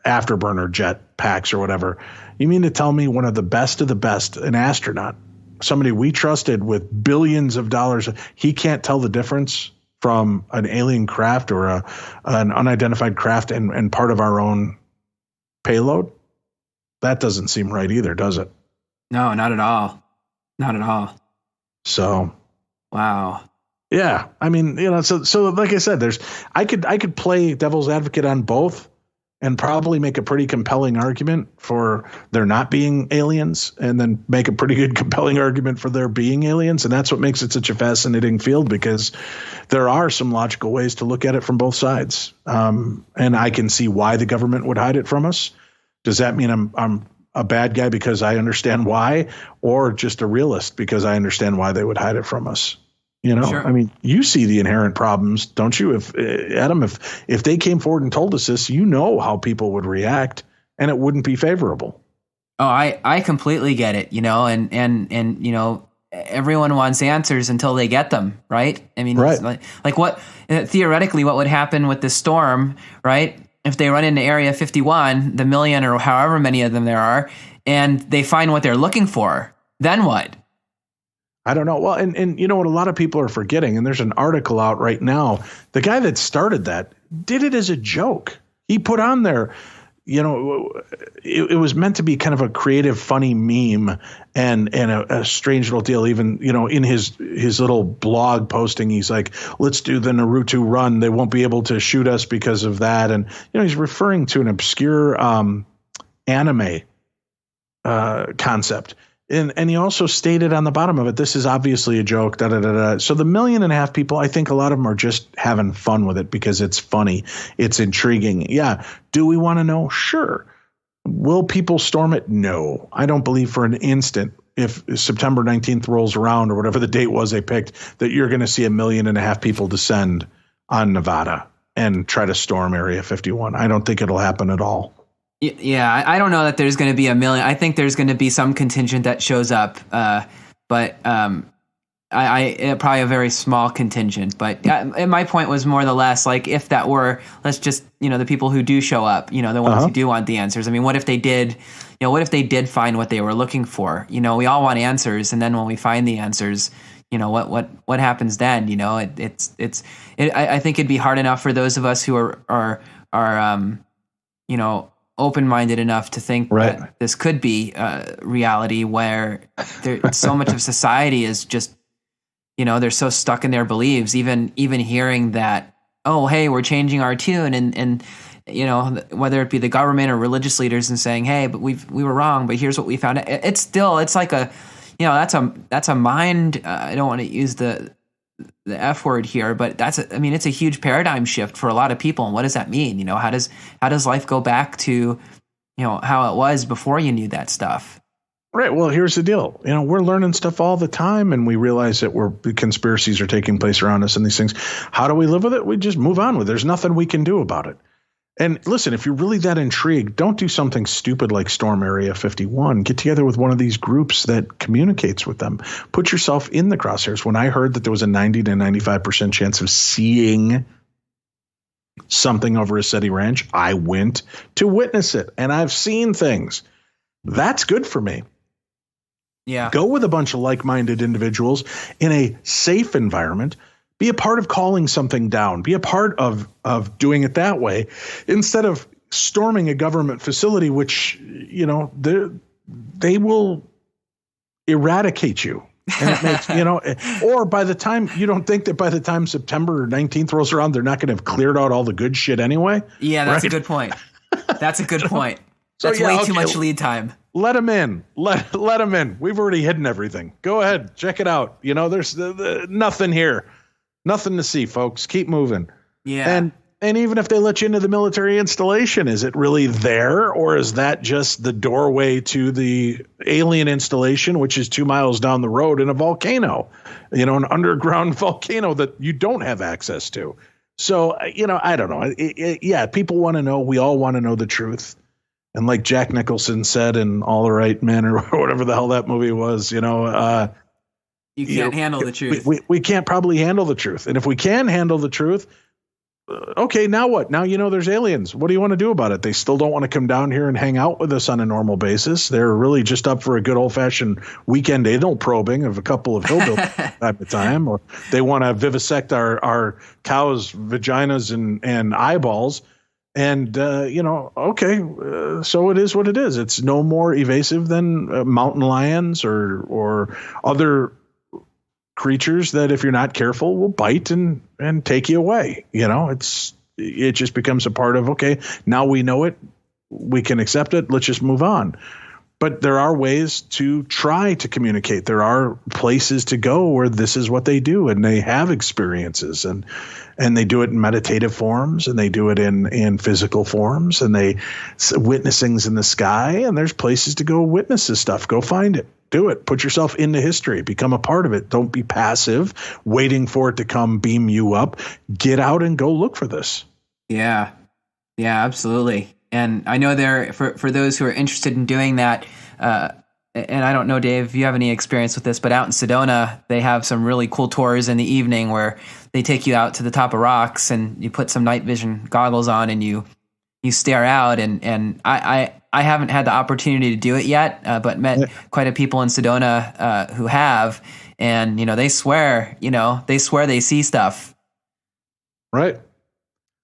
afterburner jet packs or whatever. You mean to tell me one of the best, an astronaut, somebody we trusted with billions of dollars, he can't tell the difference from an alien craft or an unidentified craft and part of our own payload? That doesn't seem right either, does it? No, not at all. Not at all. So, wow. Yeah. I mean, so like I said, I could play devil's advocate on both and probably make a pretty compelling argument for there not being aliens, and then make a pretty good compelling argument for there being aliens. And that's what makes it such a fascinating field, because there are some logical ways to look at it from both sides. And I can see why the government would hide it from us. Does that mean I'm a bad guy because I understand why, or just a realist because I understand why they would hide it from us? Sure. I mean, you see the inherent problems, don't you? If Adam, if they came forward and told us this, how people would react, and it wouldn't be favorable. Oh, I completely get it, and everyone wants answers until they get them, right? I mean, right. It's like what theoretically what would happen with this storm, right? If they run into Area 51, the million or however many of them there are, and they find what they're looking for, then what? I don't know. Well, and you know what a lot of people are forgetting, and there's an article out right now. The guy that started that did it as a joke. He put on there, it was meant to be kind of a creative, funny meme and a strange little deal. Even, in his little blog posting, he's like, let's do the Naruto run. They won't be able to shoot us because of that. And, he's referring to an obscure anime concept. And he also stated on the bottom of it, this is obviously a joke, So the 1.5 million people, I think a lot of them are just having fun with it because it's funny. It's intriguing. Yeah. Do we want to know? Sure. Will people storm it? No. I don't believe for an instant, if September 19th rolls around or whatever the date was they picked, that you're going to see 1.5 million people descend on Nevada and try to storm Area 51. I don't think it'll happen at all. Yeah, I don't know that there's going to be 1 million. I think there's going to be some contingent that shows up, but I probably a very small contingent. But my point was more or less like if that were, let's just the people who do show up, the ones who do want the answers. I mean, what if they did? What if they did find what they were looking for? We all want answers, and then when we find the answers, what happens then? I think it'd be hard enough for those of us who are open-minded enough to think that this could be reality, where so much of society is just, they're so stuck in their beliefs. Even hearing that, oh, hey, we're changing our tune, and whether it be the government or religious leaders, and saying, hey, but we were wrong, but here's what we found. It's like a, that's a mind. I don't want to use the F word here, but it's a huge paradigm shift for a lot of people. And what does that mean? How does life go back to, how it was before you knew that stuff? Right. Well, here's the deal. We're learning stuff all the time, and we realize that conspiracies are taking place around us and these things. How do we live with it? We just move on with it. There's nothing we can do about it. And listen, if you're really that intrigued, don't do something stupid like storm Area 51. Get together with one of these groups that communicates with them. Put yourself in the crosshairs. When I heard that there was a 90 to 95% chance of seeing something over a SETI ranch, I went to witness it, and I've seen things. That's good for me. Yeah. Go with a bunch of like-minded individuals in a safe environment. Be a part of calling something down. Be a part of doing it that way, instead of storming a government facility, which, they will eradicate you. And it makes, or by the time, you don't think that by the time September 19th rolls around, they're not going to have cleared out all the good shit anyway? Yeah, that's a good point. That's a good point. That's way too much lead time. Let them in. Let them in. We've already hidden everything. Go ahead. Check it out. There's nothing here. Nothing to see, folks. Keep moving. Yeah. And even if they let you into the military installation, is it really there, or is that just the doorway to the alien installation, which is 2 miles down the road in a volcano, an underground volcano that you don't have access to? So, I don't know. Yeah, people want to know. We all want to know the truth. And like Jack Nicholson said in All the Right Men or whatever the hell that movie was, you can't handle the truth. We can't probably handle the truth. And if we can handle the truth, okay, now what? Now there's aliens. What do you want to do about it? They still don't want to come down here and hang out with us on a normal basis. They're really just up for a good old-fashioned weekend anal probing of a couple of hillbillies at the time, or they want to vivisect our cows' vaginas and eyeballs. And, okay, so it is what it is. It's no more evasive than mountain lions or other creatures that, if you're not careful, will bite and take you away. It just becomes a part of, okay, now we know it, we can accept it, let's just move on. But there are ways to try to communicate. There are places to go where this is what they do, and they have experiences, and they do it in meditative forms, and they do it in physical forms, and they witness things in the sky, and there's places to go witness this stuff. Go find it. Do it. Put yourself into history. Become a part of it. Don't be passive, waiting for it to come beam you up. Get out and go look for this. Yeah. Yeah, absolutely. And I know for those who are interested in doing that, and I don't know, Dave, if you have any experience with this, but out in Sedona, they have some really cool tours in the evening where they take you out to the top of rocks and you put some night vision goggles on and you stare out. And I haven't had the opportunity to do it yet, but met quite a people in Sedona who have, and they swear they see stuff. Right.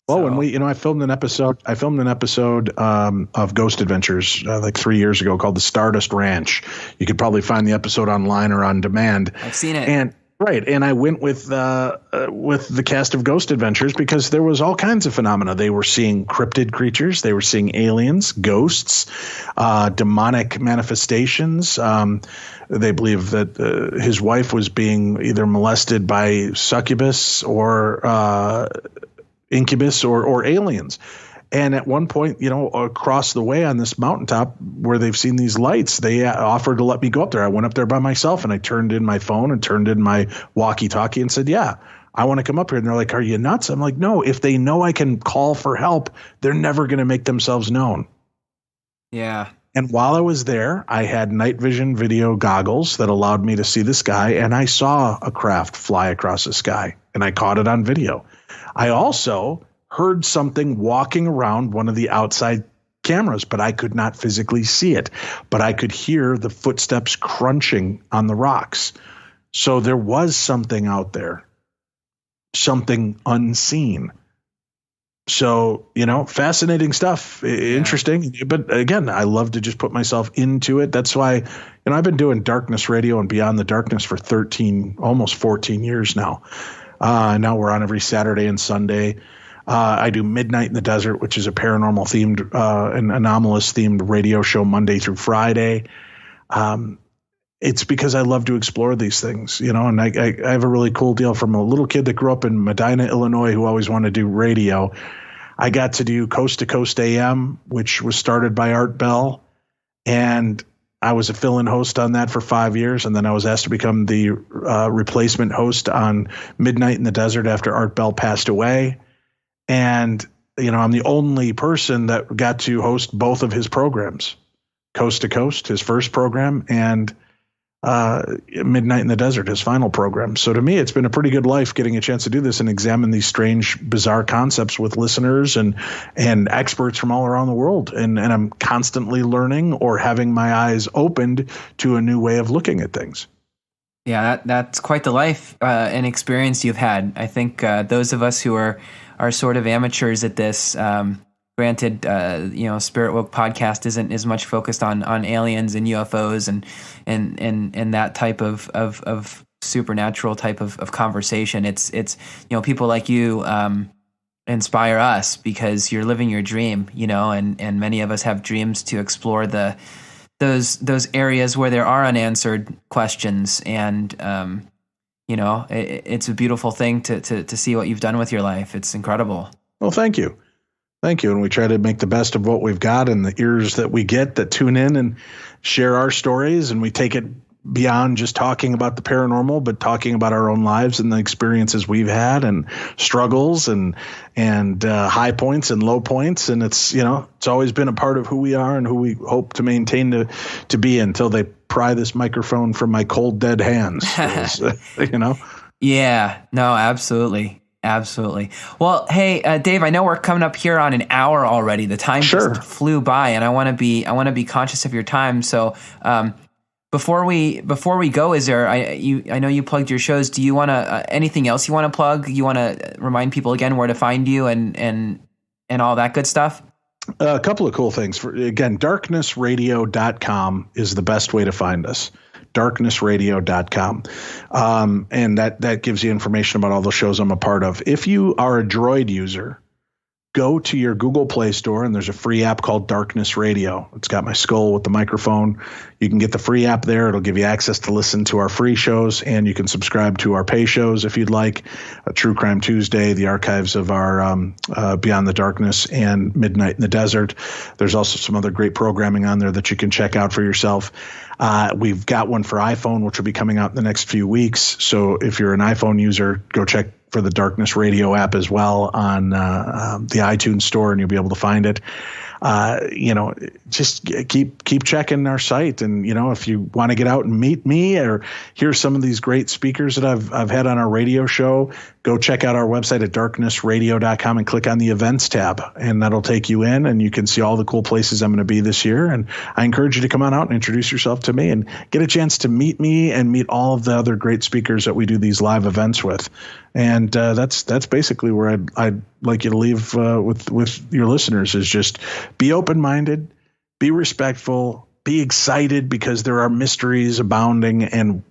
Well, so, when I filmed an episode of Ghost Adventures like 3 years ago called The Stardust Ranch. You could probably find the episode online or on demand. I've seen it. And I went with the cast of Ghost Adventures because there was all kinds of phenomena. They were seeing cryptid creatures, they were seeing aliens, ghosts, demonic manifestations. They believe that his wife was being either molested by succubus or incubus or aliens. And at one point, across the way on this mountaintop where they've seen these lights, they offered to let me go up there. I went up there by myself and I turned in my phone and turned in my walkie-talkie and said, yeah, I want to come up here. And they're like, are you nuts? I'm like, no, if they know I can call for help, they're never going to make themselves known. Yeah. And while I was there, I had night vision video goggles that allowed me to see the sky. And I saw a craft fly across the sky and I caught it on video. I also heard something walking around one of the outside cameras, but I could not physically see it. But I could hear the footsteps crunching on the rocks. So there was something out there, something unseen. So, fascinating stuff, interesting. But again, I love to just put myself into it. That's why, I've been doing darkness radio and Beyond the Darkness for almost 14 years now. Now we're on every Saturday and Sunday. I do Midnight in the Desert, which is a paranormal themed and anomalous themed radio show Monday through Friday. It's because I love to explore these things, and I have a really cool deal from a little kid that grew up in Medina, Illinois, who always wanted to do radio. I got to do Coast to Coast AM, which was started by Art Bell. And I was a fill-in host on that for 5 years. And then I was asked to become the replacement host on Midnight in the Desert after Art Bell passed away. And, I'm the only person that got to host both of his programs, Coast to Coast, his first program, and Midnight in the Desert, his final program. So to me, it's been a pretty good life getting a chance to do this and examine these strange, bizarre concepts with listeners and experts from all around the world. And I'm constantly learning or having my eyes opened to a new way of looking at things. Yeah, that's quite the life and experience you've had. I think those of us who are sort of amateurs at this, granted, SpiritWoke Podcast isn't as much focused on aliens and UFOs and that type of supernatural type of conversation. It's people like you inspire us because you're living your dream, and many of us have dreams to explore those areas where there are unanswered questions, and it's a beautiful thing to see what you've done with your life. It's incredible. Well, thank you. Thank you. And we try to make the best of what we've got and the ears that we get that tune in and share our stories. And we take it beyond just talking about the paranormal, but talking about our own lives and the experiences we've had and struggles and high points and low points. And it's, it's always been a part of who we are and who we hope to maintain to be until they pry this microphone from my cold, dead hands. Yeah, no, absolutely. Absolutely. Well, hey, Dave, I know we're coming up here on an hour already. The time just flew by, and I want to be conscious of your time. So, before we go, is there? I know you plugged your shows. Do you want to anything else you want to plug? You want to remind people again where to find you and all that good stuff? A couple of cool things. Again, darknessradio.com is the best way to find us. darknessradio.com. And that gives you information about all the shows I'm a part of. If you are a Droid user, go to your Google Play Store and there's a free app called Darkness Radio. It's got my skull with the microphone. You can get the free app there. It'll give you access to listen to our free shows, and you can subscribe to our pay shows if you'd like. True Crime Tuesday, the archives of our Beyond the Darkness and Midnight in the Desert. There's also some other great programming on there that you can check out for yourself. We've got one for iPhone, which will be coming out in the next few weeks. So if you're an iPhone user, go check for the Darkness Radio app as well on the iTunes store, and you'll be able to find it. Just keep checking our site. And, if you want to get out and meet me or hear some of these great speakers that I've had on our radio show, go check out our website at darknessradio.com and click on the events tab, and that'll take you in, and you can see all the cool places I'm going to be this year. And I encourage you to come on out and introduce yourself to me and get a chance to meet me and meet all of the other great speakers that we do these live events with. And that's basically where I'd like you to leave with your listeners, is just be open-minded, be respectful, be excited, because there are mysteries abounding, and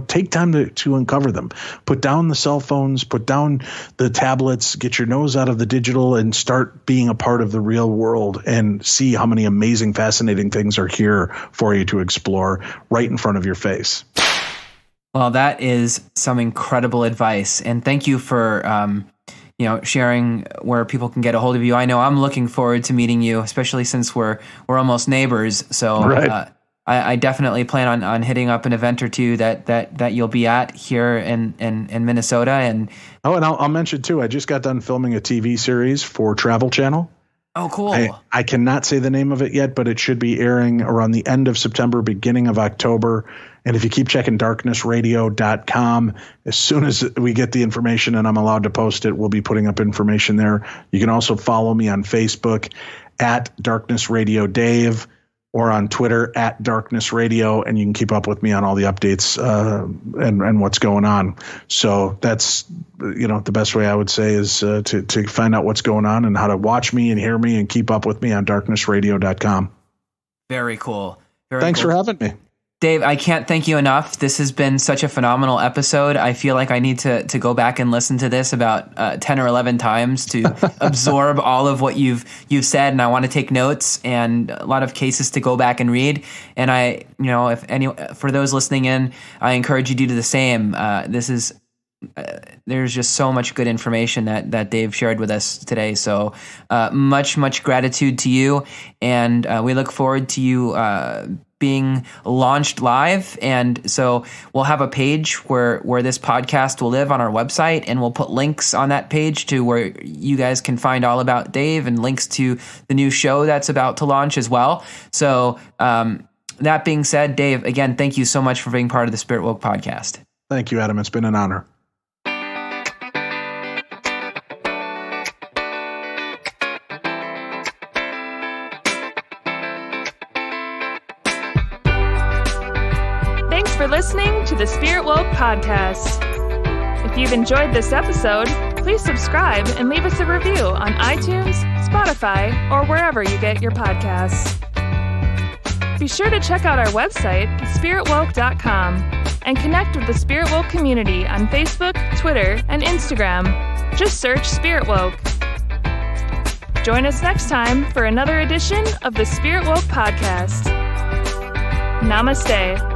take time to uncover them. Put down the cell phones, put down the tablets, get your nose out of the digital, and start being a part of the real world and see how many amazing, fascinating things are here for you to explore right in front of your face. Well, that is some incredible advice, and thank you for sharing where people can get a hold of you. I know I'm looking forward to meeting you, especially since we're almost neighbors. So right. I definitely plan on hitting up an event or two that you'll be at here in Minnesota. And I'll mention too, I just got done filming a TV series for Travel Channel. Oh, cool. I cannot say the name of it yet, but it should be airing around the end of September, beginning of October. And if you keep checking darknessradio.com, as soon as we get the information and I'm allowed to post it, we'll be putting up information there. You can also follow me on Facebook at Darkness Radio Dave, or on Twitter at Darkness Radio, and you can keep up with me on all the updates and what's going on. So that's the best way I would say is to find out what's going on and how to watch me and hear me and keep up with me on darknessradio.com. Very cool. Thanks for having me. Dave, I can't thank you enough. This has been such a phenomenal episode. I feel like I need to go back and listen to this about 10 or 11 times to absorb all of what you've said, and I want to take notes and a lot of cases to go back and read. And for those listening in, I encourage you to do the same. There's just so much good information that Dave shared with us today. So much gratitude to you, and we look forward to you being launched live. And so we'll have a page where this podcast will live on our website, and we'll put links on that page to where you guys can find all about Dave, and links to the new show that's about to launch as well. So that being said, Dave, again, thank you so much for being part of the SpiritWoke Podcast. Thank you, Adam. It's been an honor. For listening to the SpiritWoke Podcast. If you've enjoyed this episode, please subscribe and leave us a review on iTunes, Spotify, or wherever you get your podcasts. Be sure to check out our website, spiritwoke.com, and connect with the SpiritWoke community on Facebook, Twitter, and Instagram. Just search SpiritWoke. Join us next time for another edition of the SpiritWoke Podcast. Namaste.